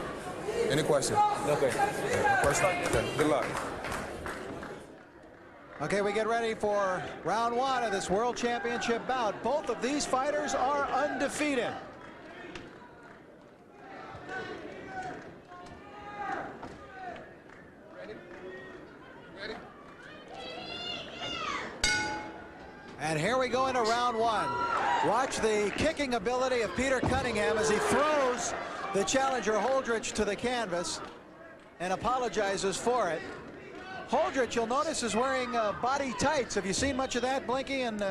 Any questions? No question. No question? Okay. Good luck. Okay, we get ready for round 1 of this World Championship bout. Both of these fighters are undefeated. And here we go into round 1. Watch the kicking ability of Peter Cunningham as he throws the challenger Holdridge to the canvas and apologizes for it. Holdridge, you'll notice, is wearing body tights. Have you seen much of that, Blinky, in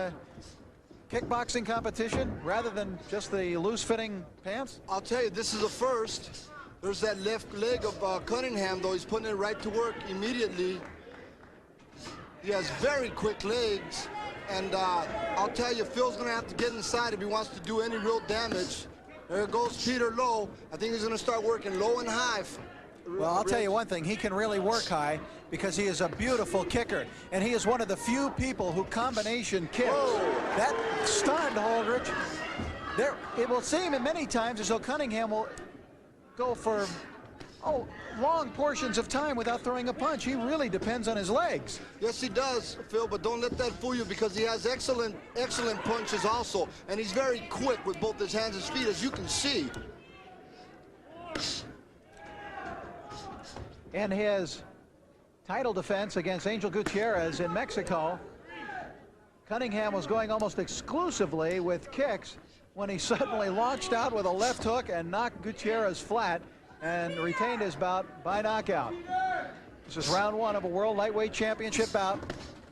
kickboxing competition, rather than just the loose-fitting pants? I'll tell you, this is a first. There's that left leg of Cunningham, though. He's putting it right to work immediately. He has very quick legs. And I'll tell you, Phil's going to have to get inside if he wants to do any real damage. There goes Peter low. I think he's going to start working low and high. Well, I'll tell you one thing. He can really work high because he is a beautiful kicker. And he is one of the few people who combination kicks. Whoa. That stunned Holdridge. It will seem many times as though Cunningham will go for long portions of time without throwing a punch. He really depends on his legs. Yes, he does, Phil, but don't let that fool you because he has excellent punches also, and he's very quick with both his hands and his feet, as you can see. In his title defense against Angel Gutierrez in Mexico, Cunningham was going almost exclusively with kicks when he suddenly launched out with a left hook and knocked Gutierrez flat and retained his bout by knockout. This is round 1 of a World Lightweight Championship bout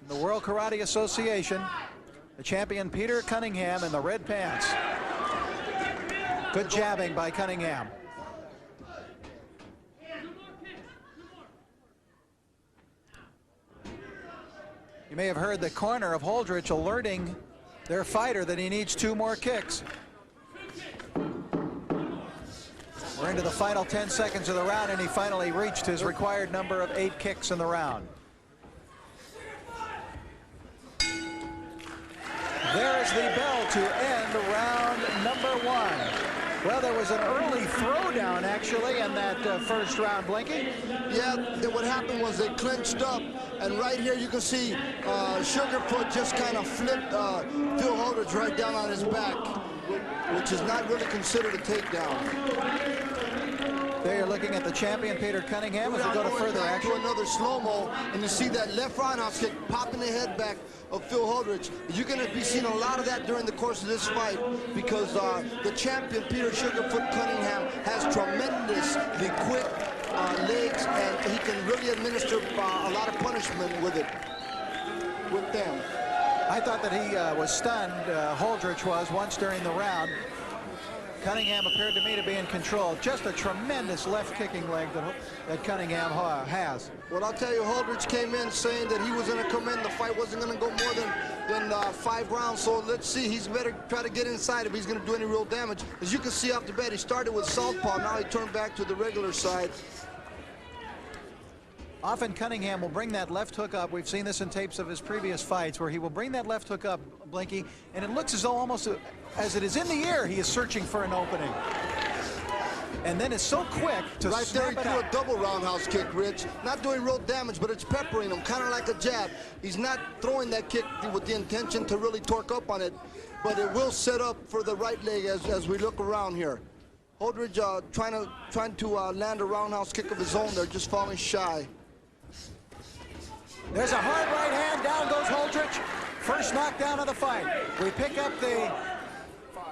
in the World Karate Association. The champion Peter Cunningham in the red pants. Good jabbing by Cunningham. You may have heard the corner of Holdrich alerting their fighter that he needs 2 more kicks. We're into the final 10 seconds of the round, and he finally reached his required number of 8 kicks in the round. There is the bell to end round number 1. Well, there was an early throwdown, actually, in that first round, Blinky. Yeah, what happened was they clinched up, and right here you can see Sugarfoot just kind of flipped Phil Holdrich right down on his back, which is not really considered a takedown. There you're looking at the champion, Peter Cunningham, as we go to further action. To another slow-mo, and you see that left roundhouse kick popping the head back of Phil Holdrich. You're going to be seeing a lot of that during the course of this fight because the champion, Peter Sugarfoot Cunningham, has tremendously quick legs, and he can really administer a lot of punishment with them. I thought that he was stunned, Holdrich was, once during the round. Cunningham appeared to me to be in control. Just a tremendous left kicking leg that Cunningham has. Well, I'll tell you, Holdrich came in saying that he was going to come in. The fight wasn't going to go more than 5 rounds. So let's see. He's better try to get inside if he's going to do any real damage. As you can see off the bat, he started with southpaw. Now he turned back to the regular side. Often Cunningham will bring that left hook up. We've seen this in tapes of his previous fights where he will bring that left hook up, Blinky, and it looks as though almost as it is in the air, he is searching for an opening. And then it's so quick to right there, he snap it threw up. a double roundhouse kick, Rich. Not doing real damage, but it's peppering him, kind of like a jab. He's not throwing that kick with the intention to really torque up on it, but it will set up for the right leg as we look around here. Holdrich trying to land a roundhouse kick of his own. They're just falling shy. There's a hard right hand. Down goes Holdrich. First knockdown of the fight. We pick up the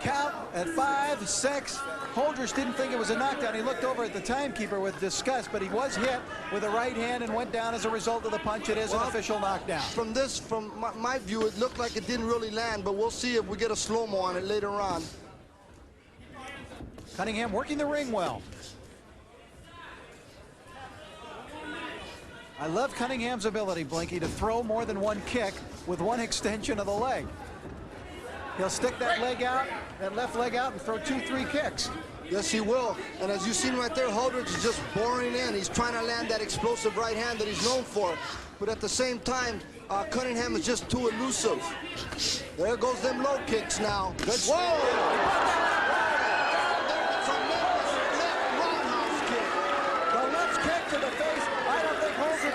count at 5, 6. Holdrich didn't think it was a knockdown. He looked over at the timekeeper with disgust, but he was hit with a right hand and went down as a result of the punch. It is an official knockdown. From my view, it looked like it didn't really land, but we'll see if we get a slow-mo on it later on. Cunningham working the ring well. I love Cunningham's ability, Blinky, to throw more than 1 kick with 1 extension of the leg. He'll stick that leg out, that left leg out, and throw 2, 3 kicks. Yes, he will. And as you've seen right there, Holdrich is just boring in. He's trying to land that explosive right hand that he's known for. But at the same time, Cunningham is just too elusive. There goes them low kicks now. Good. Whoa!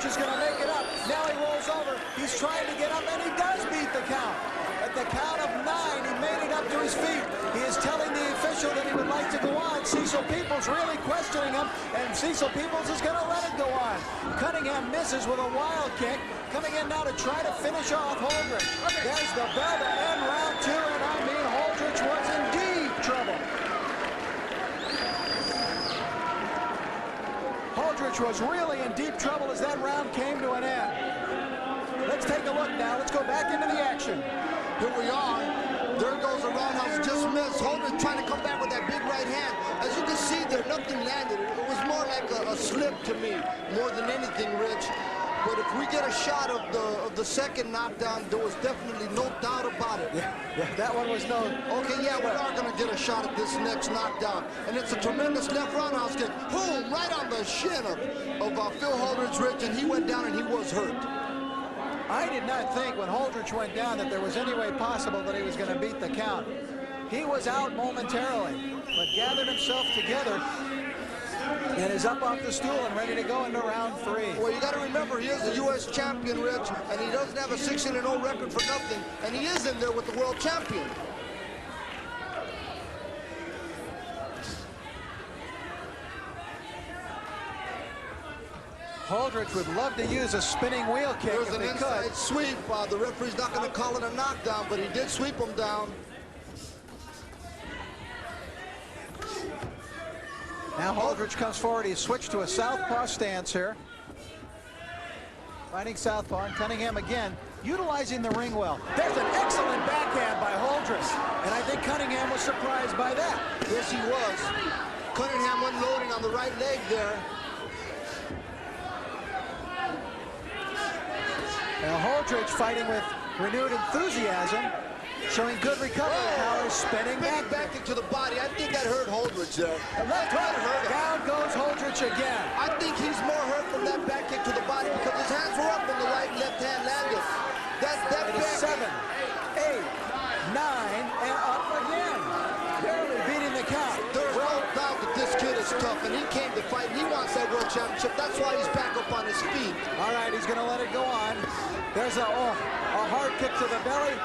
Is going to make it up. Now he rolls over. He's trying to get up, and he does beat the count. At the count of 9, he made it up to his feet. He is telling the official that he would like to go on. Cecil Peoples really questioning him, and Cecil Peoples is going to let it go on. Cunningham misses with a wild kick, coming in now to try to finish off Holdrich. There's the bell to end round 2, and I mean Holdrich was in deep trouble. Holdrich was really in deep trouble as that round came to an end. Let's take a look now. Let's go back into the action. Here we are. There goes a roundhouse just missed. Holdrich trying to come back with that big right hand. As you can see there, nothing landed. It was more like a slip to me, more than anything, Rich. But if we get a shot of the second knockdown, there was definitely no doubt about it. Yeah, that one was no... Okay, yeah, we are going to get a shot at this next knockdown. And it's a tremendous left roundhouse kick. Boom, right on the shin of Phil Holdrich, Rich, and he went down and he was hurt. I did not think when Holdrich went down that there was any way possible that he was going to beat the count. He was out momentarily, but gathered himself together and is up off the stool and ready to go into round 3. Well, you got to remember, he is the U.S. champion, Rich, and he doesn't have a 16-0 record for nothing, and he is in there with the world champion. Holdridge would love to use a spinning wheel kick There's if an he inside could. sweep. The referee's not going to call it a knockdown, but he did sweep him down. Now Holdridge comes forward. He's switched to a southpaw stance here. Fighting southpaw, and Cunningham again utilizing the ring well. There's an excellent backhand by Holdridge, and I think Cunningham was surprised by that. Yes, he was. Cunningham went loading on the right leg there. Now Holdridge fighting with renewed enthusiasm, showing good recovery power, spinning back into the body. I think that hurt Holdridge there. Left hook, down goes Holdridge again. I think he's more hurt from that back kick to the body because his hands were up when the right left hand landed. That it is 7, 8, 9, and up again. Barely beating the count. There's no doubt that this kid is tough, and he came to fight. He wants that world championship. That's why he's back up on his feet. All right, he's going to let it go on. There's a hard kick to the belly.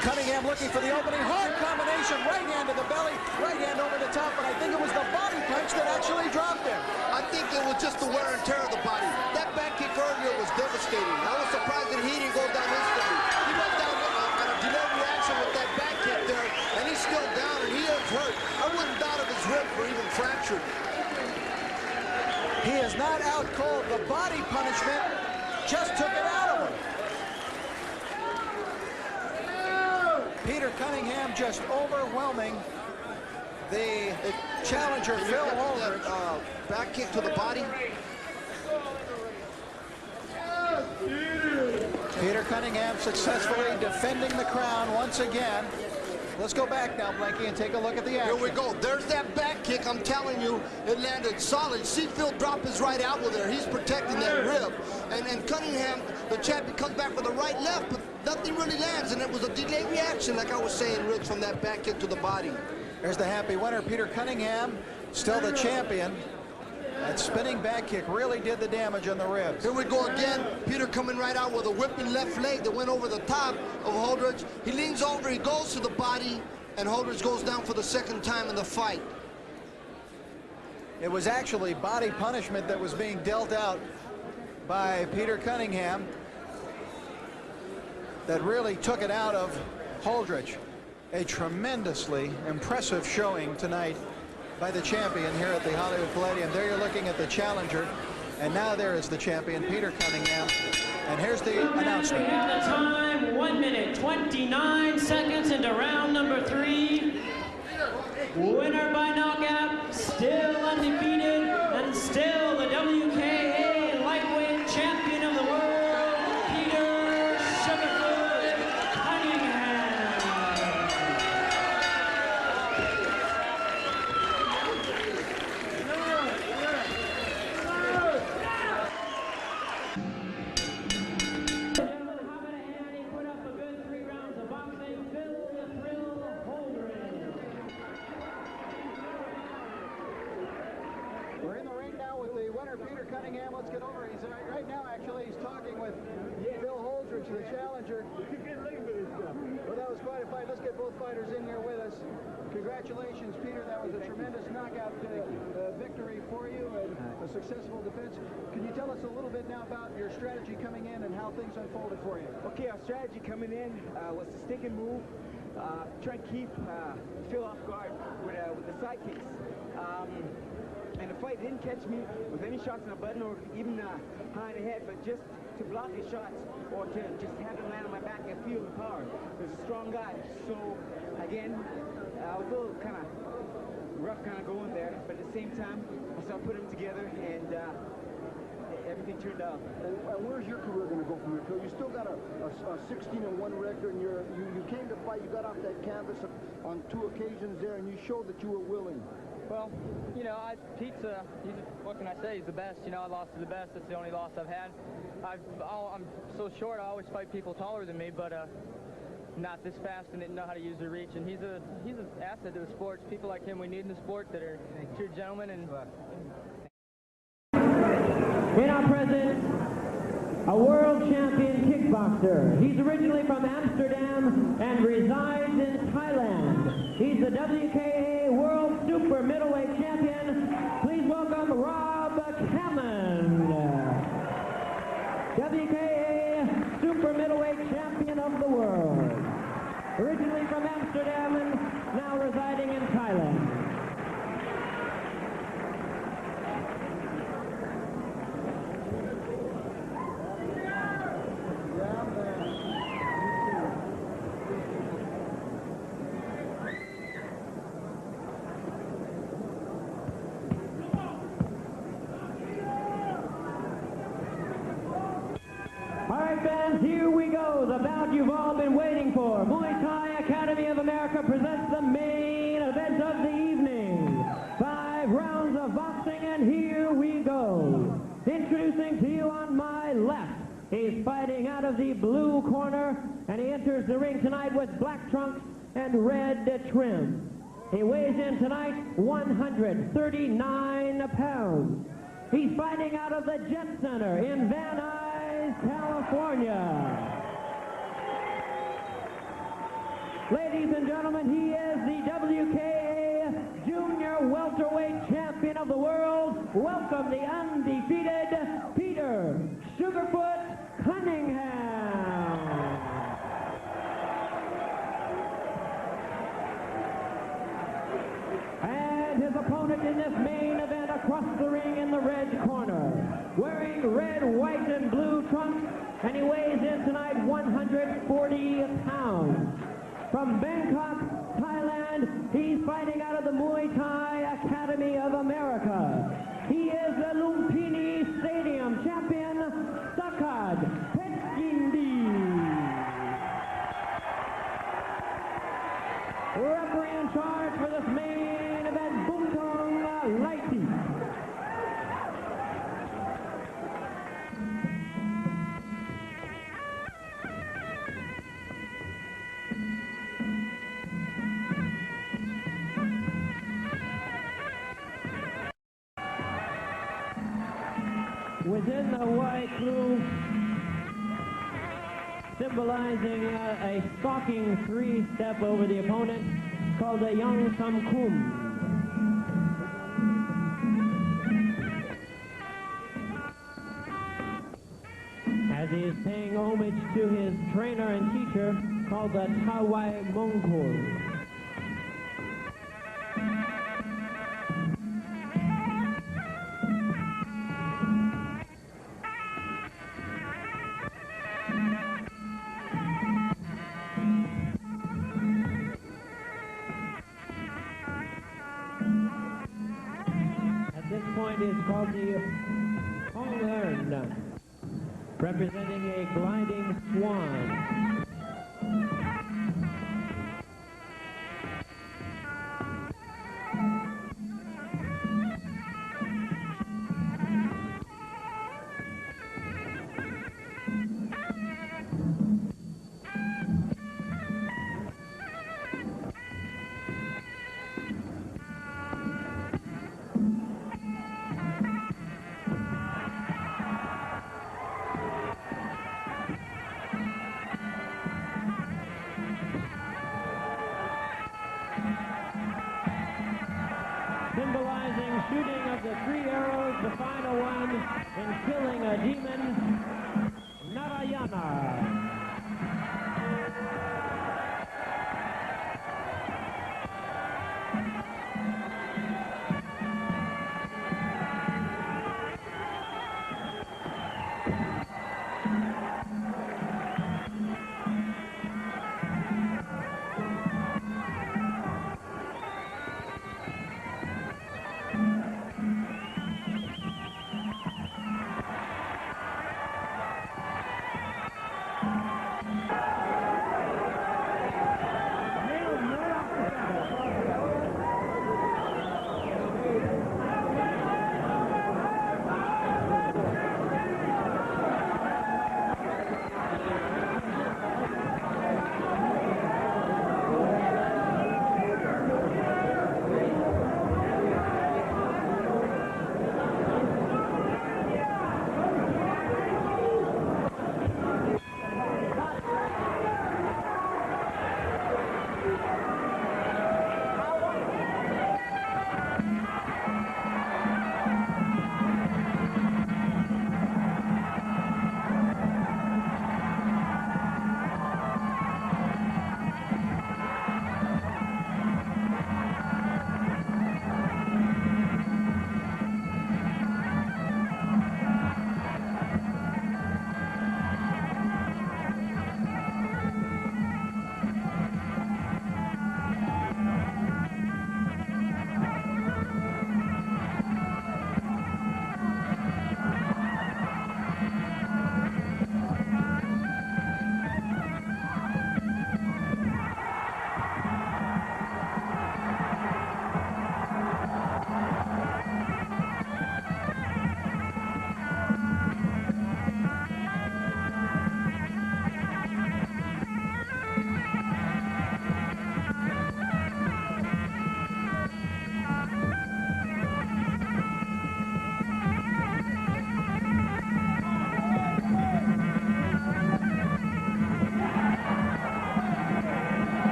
Cunningham looking for the opening. Hard combination. Right hand to the belly. Right hand over the top. But I think it was the body punch that actually dropped him. I think it was just the wear and tear of the body. That back kick earlier was devastating. I was surprised that he didn't go down instantly. He went down on a delayed reaction with that back kick there, and he's still down, and he is hurt. I wouldn't doubt if his ribs were even fractured. He is not out cold. The body punishment just took it out of him. Peter Cunningham just overwhelming the challenger, Phil Holdridge. Back kick to the body. Peter Cunningham successfully defending the crown once again. Let's go back now, Blanky, and take a look at the action. Here we go. There's that back kick. I'm telling you, it landed solid. See Phil drop his right elbow there. He's protecting that rib. And Cunningham, the champion, comes back with the right left, but nothing really lands. And it was a delayed reaction, like I was saying, Rich, from that back kick to the body. There's the happy winner, Peter Cunningham, still the champion. That spinning back kick really did the damage on the ribs. Here we go again. Peter coming right out with a whipping left leg that went over the top of Holdridge. He leans over, he goes to the body, and Holdridge goes down for the second time in the fight. It was actually body punishment that was being dealt out by Peter Cunningham that really took it out of Holdridge. A tremendously impressive showing tonight by the champion here at the Hollywood Palladium. There you're looking at the challenger, and now there is the champion, Peter Cunningham. And here's the announcement. We have the time, 1 minute, 29 seconds into round number 3. Winner by knockout, still undefeated, and still the WKA lightweight champion of the world, Peter Sugarfoot Cunningham. We're in the ring now with the winner, Peter Cunningham. Let's get over. He's right now, actually, he's talking with Phil Holdridge, the challenger. Well, that was quite a fight. Let's get both fighters in here with us. Congratulations, Peter. That was a tremendous knockout victory for you and a successful defense. Can you tell us a little bit now about your strategy coming in and how things unfolded for you? Okay, our strategy coming in was to stick and move, try and keep Phil off guard with the side kicks. And the fight didn't catch me with any shots in the button or even high in the head, but just to block his shots or to just have him land on my back and feel the power. He's a strong guy. So, again, I was a little kind of rough going there, but at the same time, I started putting them together and everything turned out. And where's your career going to go from here, Phil? You still got a 16-1 record, and you came to fight. You got off that canvas on 2 occasions there, and you showed that you were willing. Well, you know, Pete's, what can I say? He's the best. You know, I lost to the best. That's the only loss I've had. I'm so short. I always fight people taller than me, but not this fast and didn't know how to use the reach. And he's an asset to the sport. People like him we need in the sport that are true gentlemen and In our presence, a world champion kickboxer. He's originally from Amsterdam and resides in Thailand. He's the WKA World Super Middleweight Champion. Please welcome Rob Kaman. WKA Super Middleweight Champion of the world. Originally from Amsterdam and now residing in Thailand. Here we go, the bout you've all been waiting for. Muay Thai Academy of America presents the main event of the evening. 5 rounds of boxing, and here we go. Introducing to you on my left, he's fighting out of the blue corner, and he enters the ring tonight with black trunks and red trim. He weighs in tonight 139 pounds. He's fighting out of the Jet Center in Van Nuys, California. Ladies and gentlemen, he is the WKA Junior Welterweight Champion of the world. Welcome the undefeated Peter Sugarfoot Cunningham. And his opponent in this main event across the ring in the red corner, wearing red, white, and blue trunks, and he weighs in tonight 140 pounds. From Bangkok, Thailand, he's fighting out of the Muay Thai Academy of America. He is the Lumpini Stadium champion, Sakad Petgindi. Referee in charge for this main event, Bumtong Laiti. Within the white crew, symbolizing a stalking 3-step over the opponent, called a Yang Sam Kum. As he is paying homage to his trainer and teacher, called the Tawai Mongkol. Is called the Hong Earn, representing a gliding swan. Symbolizing shooting of the 3 arrows, the final one in killing a demon, Narayana.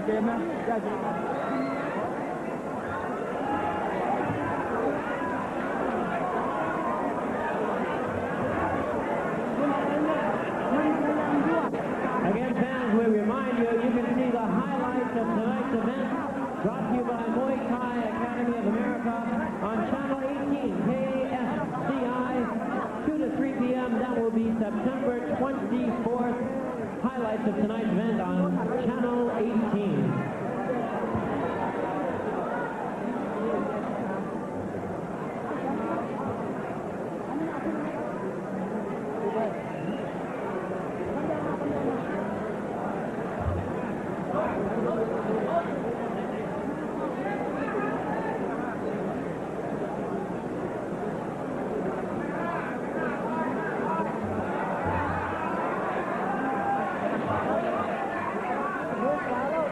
เกมนะแก้เกม Again, fans, we remind you, you can see the highlights of tonight's event brought to you by Muay Thai Academy of America on Channel 18, KSCI, 2 to 3 p.m. That will be September 24th. Highlights of tonight's event on Channel 18. Follow.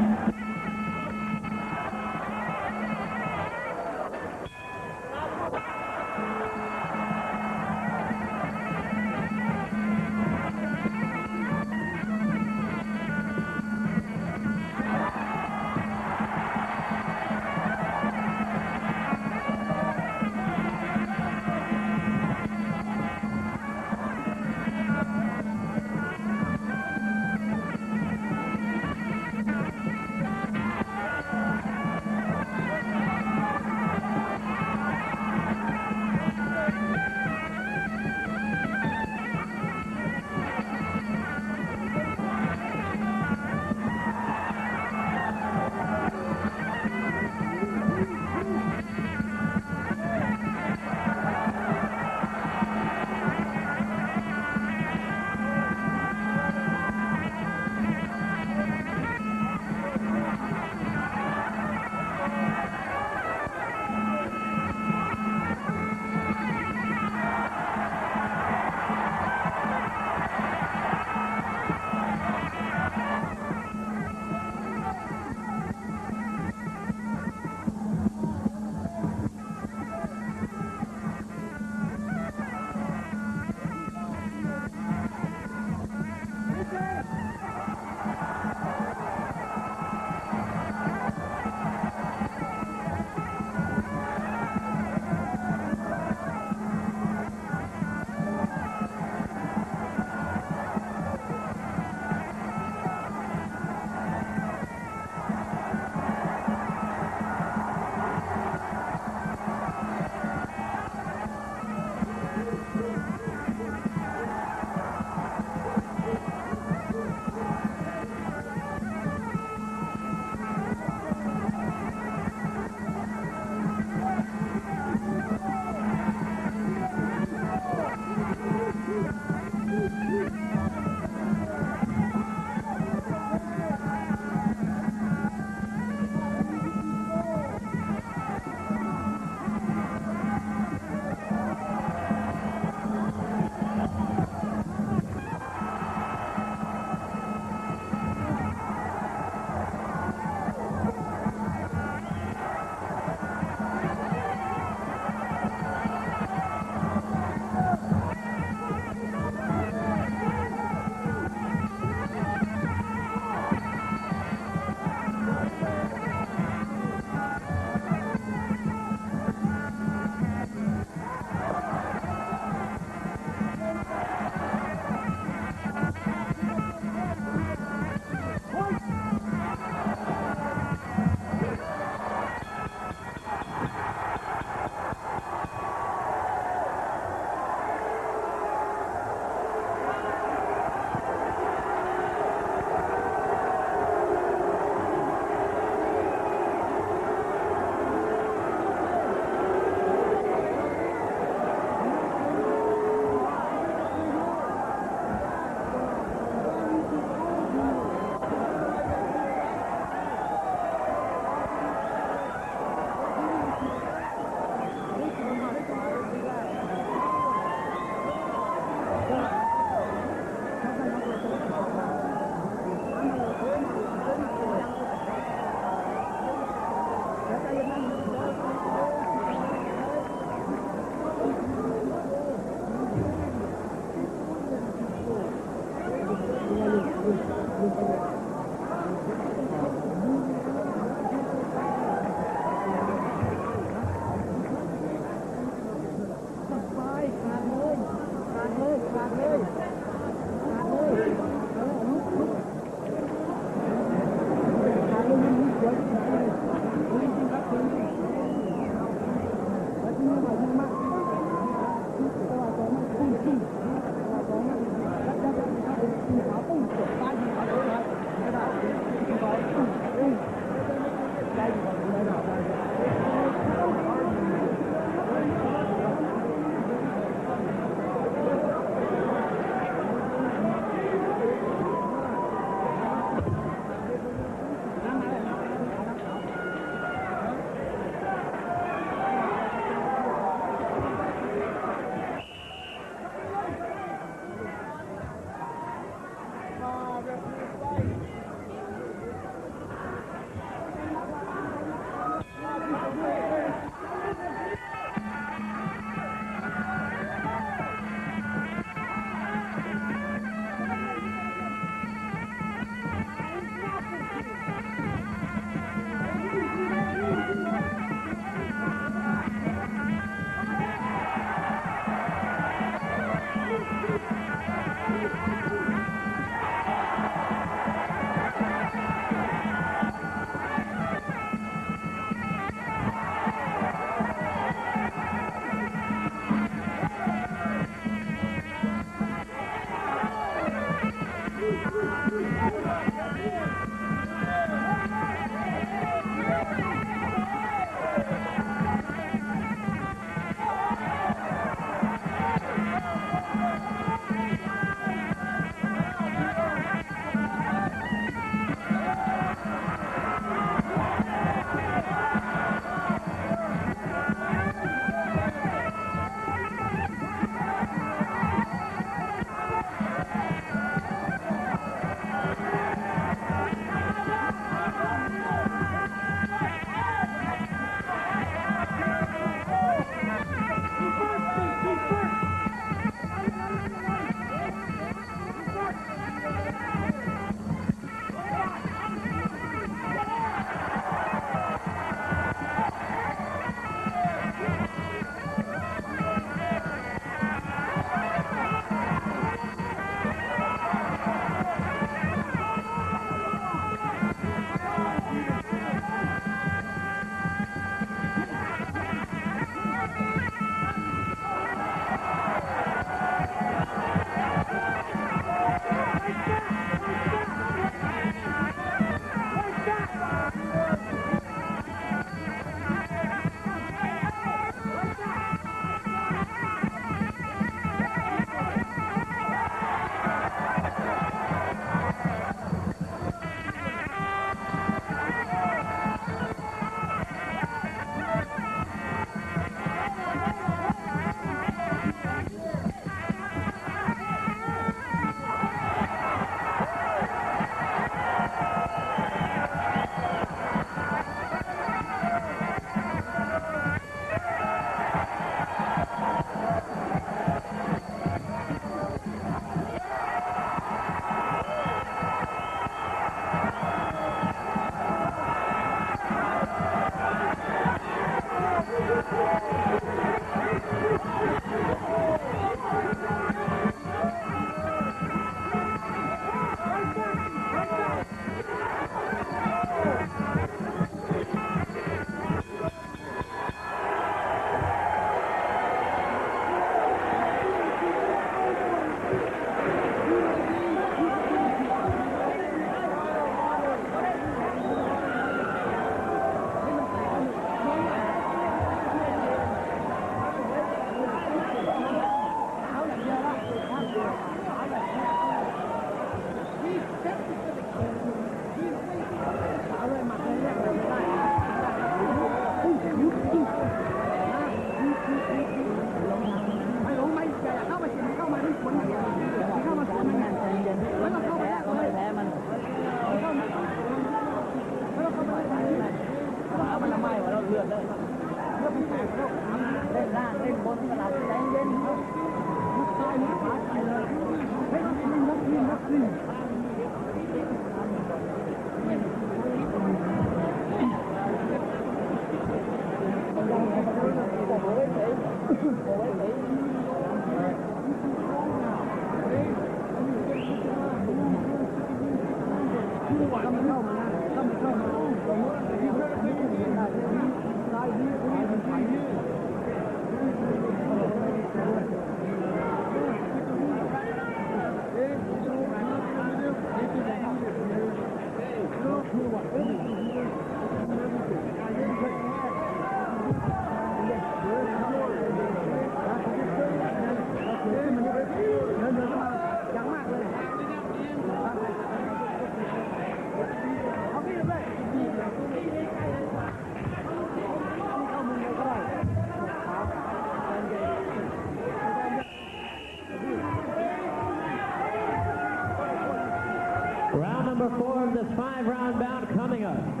Round number 4 of this 5-round bout coming up.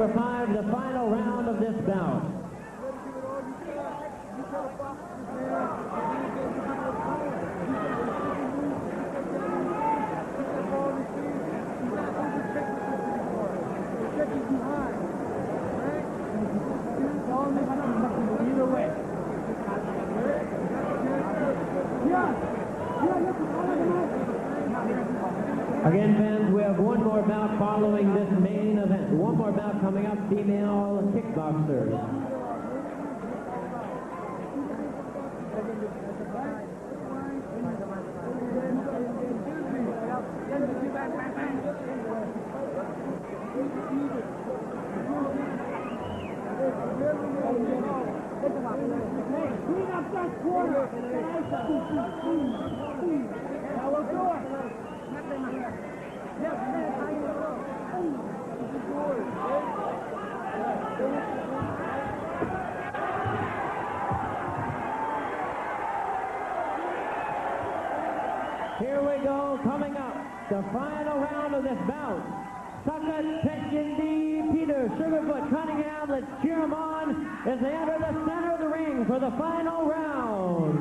number 5, the final round of this bout. Either way. Again, fans, we have one more bout following this main event. One more bout coming up, female kickboxers. Clean up that corner. Now we'll do it. Here we go, coming up, the final round of this bout. Sakat Pechendi, Peter Sugarfoot Cunningham, let's cheer them on as they enter the center of the ring for the final round.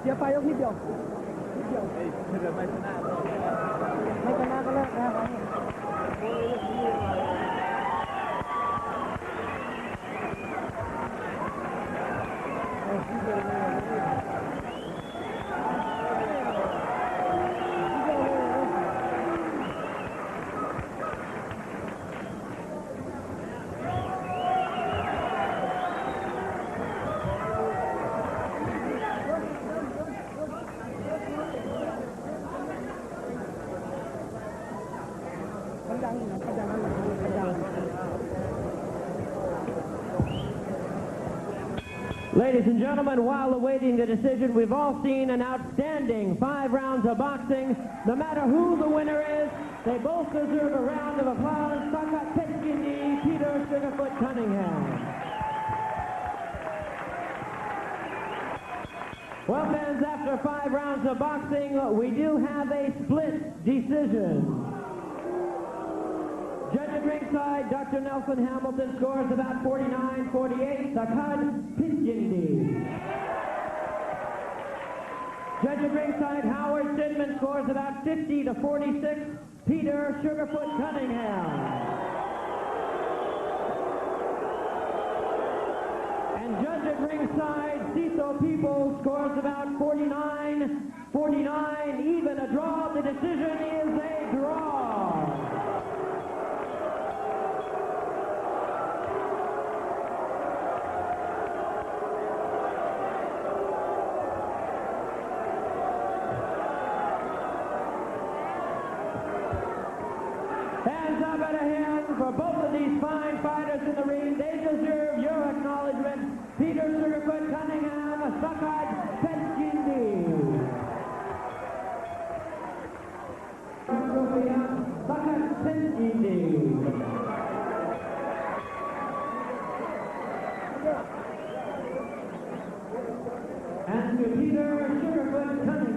เสียไปยกนิดเดียวไม่ชนะก็เลิกนะครับ Ladies and gentlemen, while awaiting the decision, we've all seen an outstanding 5 rounds of boxing. No matter who the winner is, they both deserve a round of applause. Sakat Petskindi, Peter Sugarfoot Cunningham. Well, fans, after 5 rounds of boxing, we do have a split decision. Judge at ringside, Dr. Nelson Hamilton scores about 49-48, Sakat Petskindi. Judge at ringside, Howard Sidman scores about 50-46, Peter Sugarfoot Cunningham. And judge at ringside, Cecil Peoples scores about 49-49, even a draw. The decision is a draw. Hands up and a hand for both of these fine fighters in the ring. They deserve your acknowledgement. Peter Sugarfoot Cunningham, Sakat Petskindi. Sakat Petskindi. And to Peter Sugarfoot Cunningham.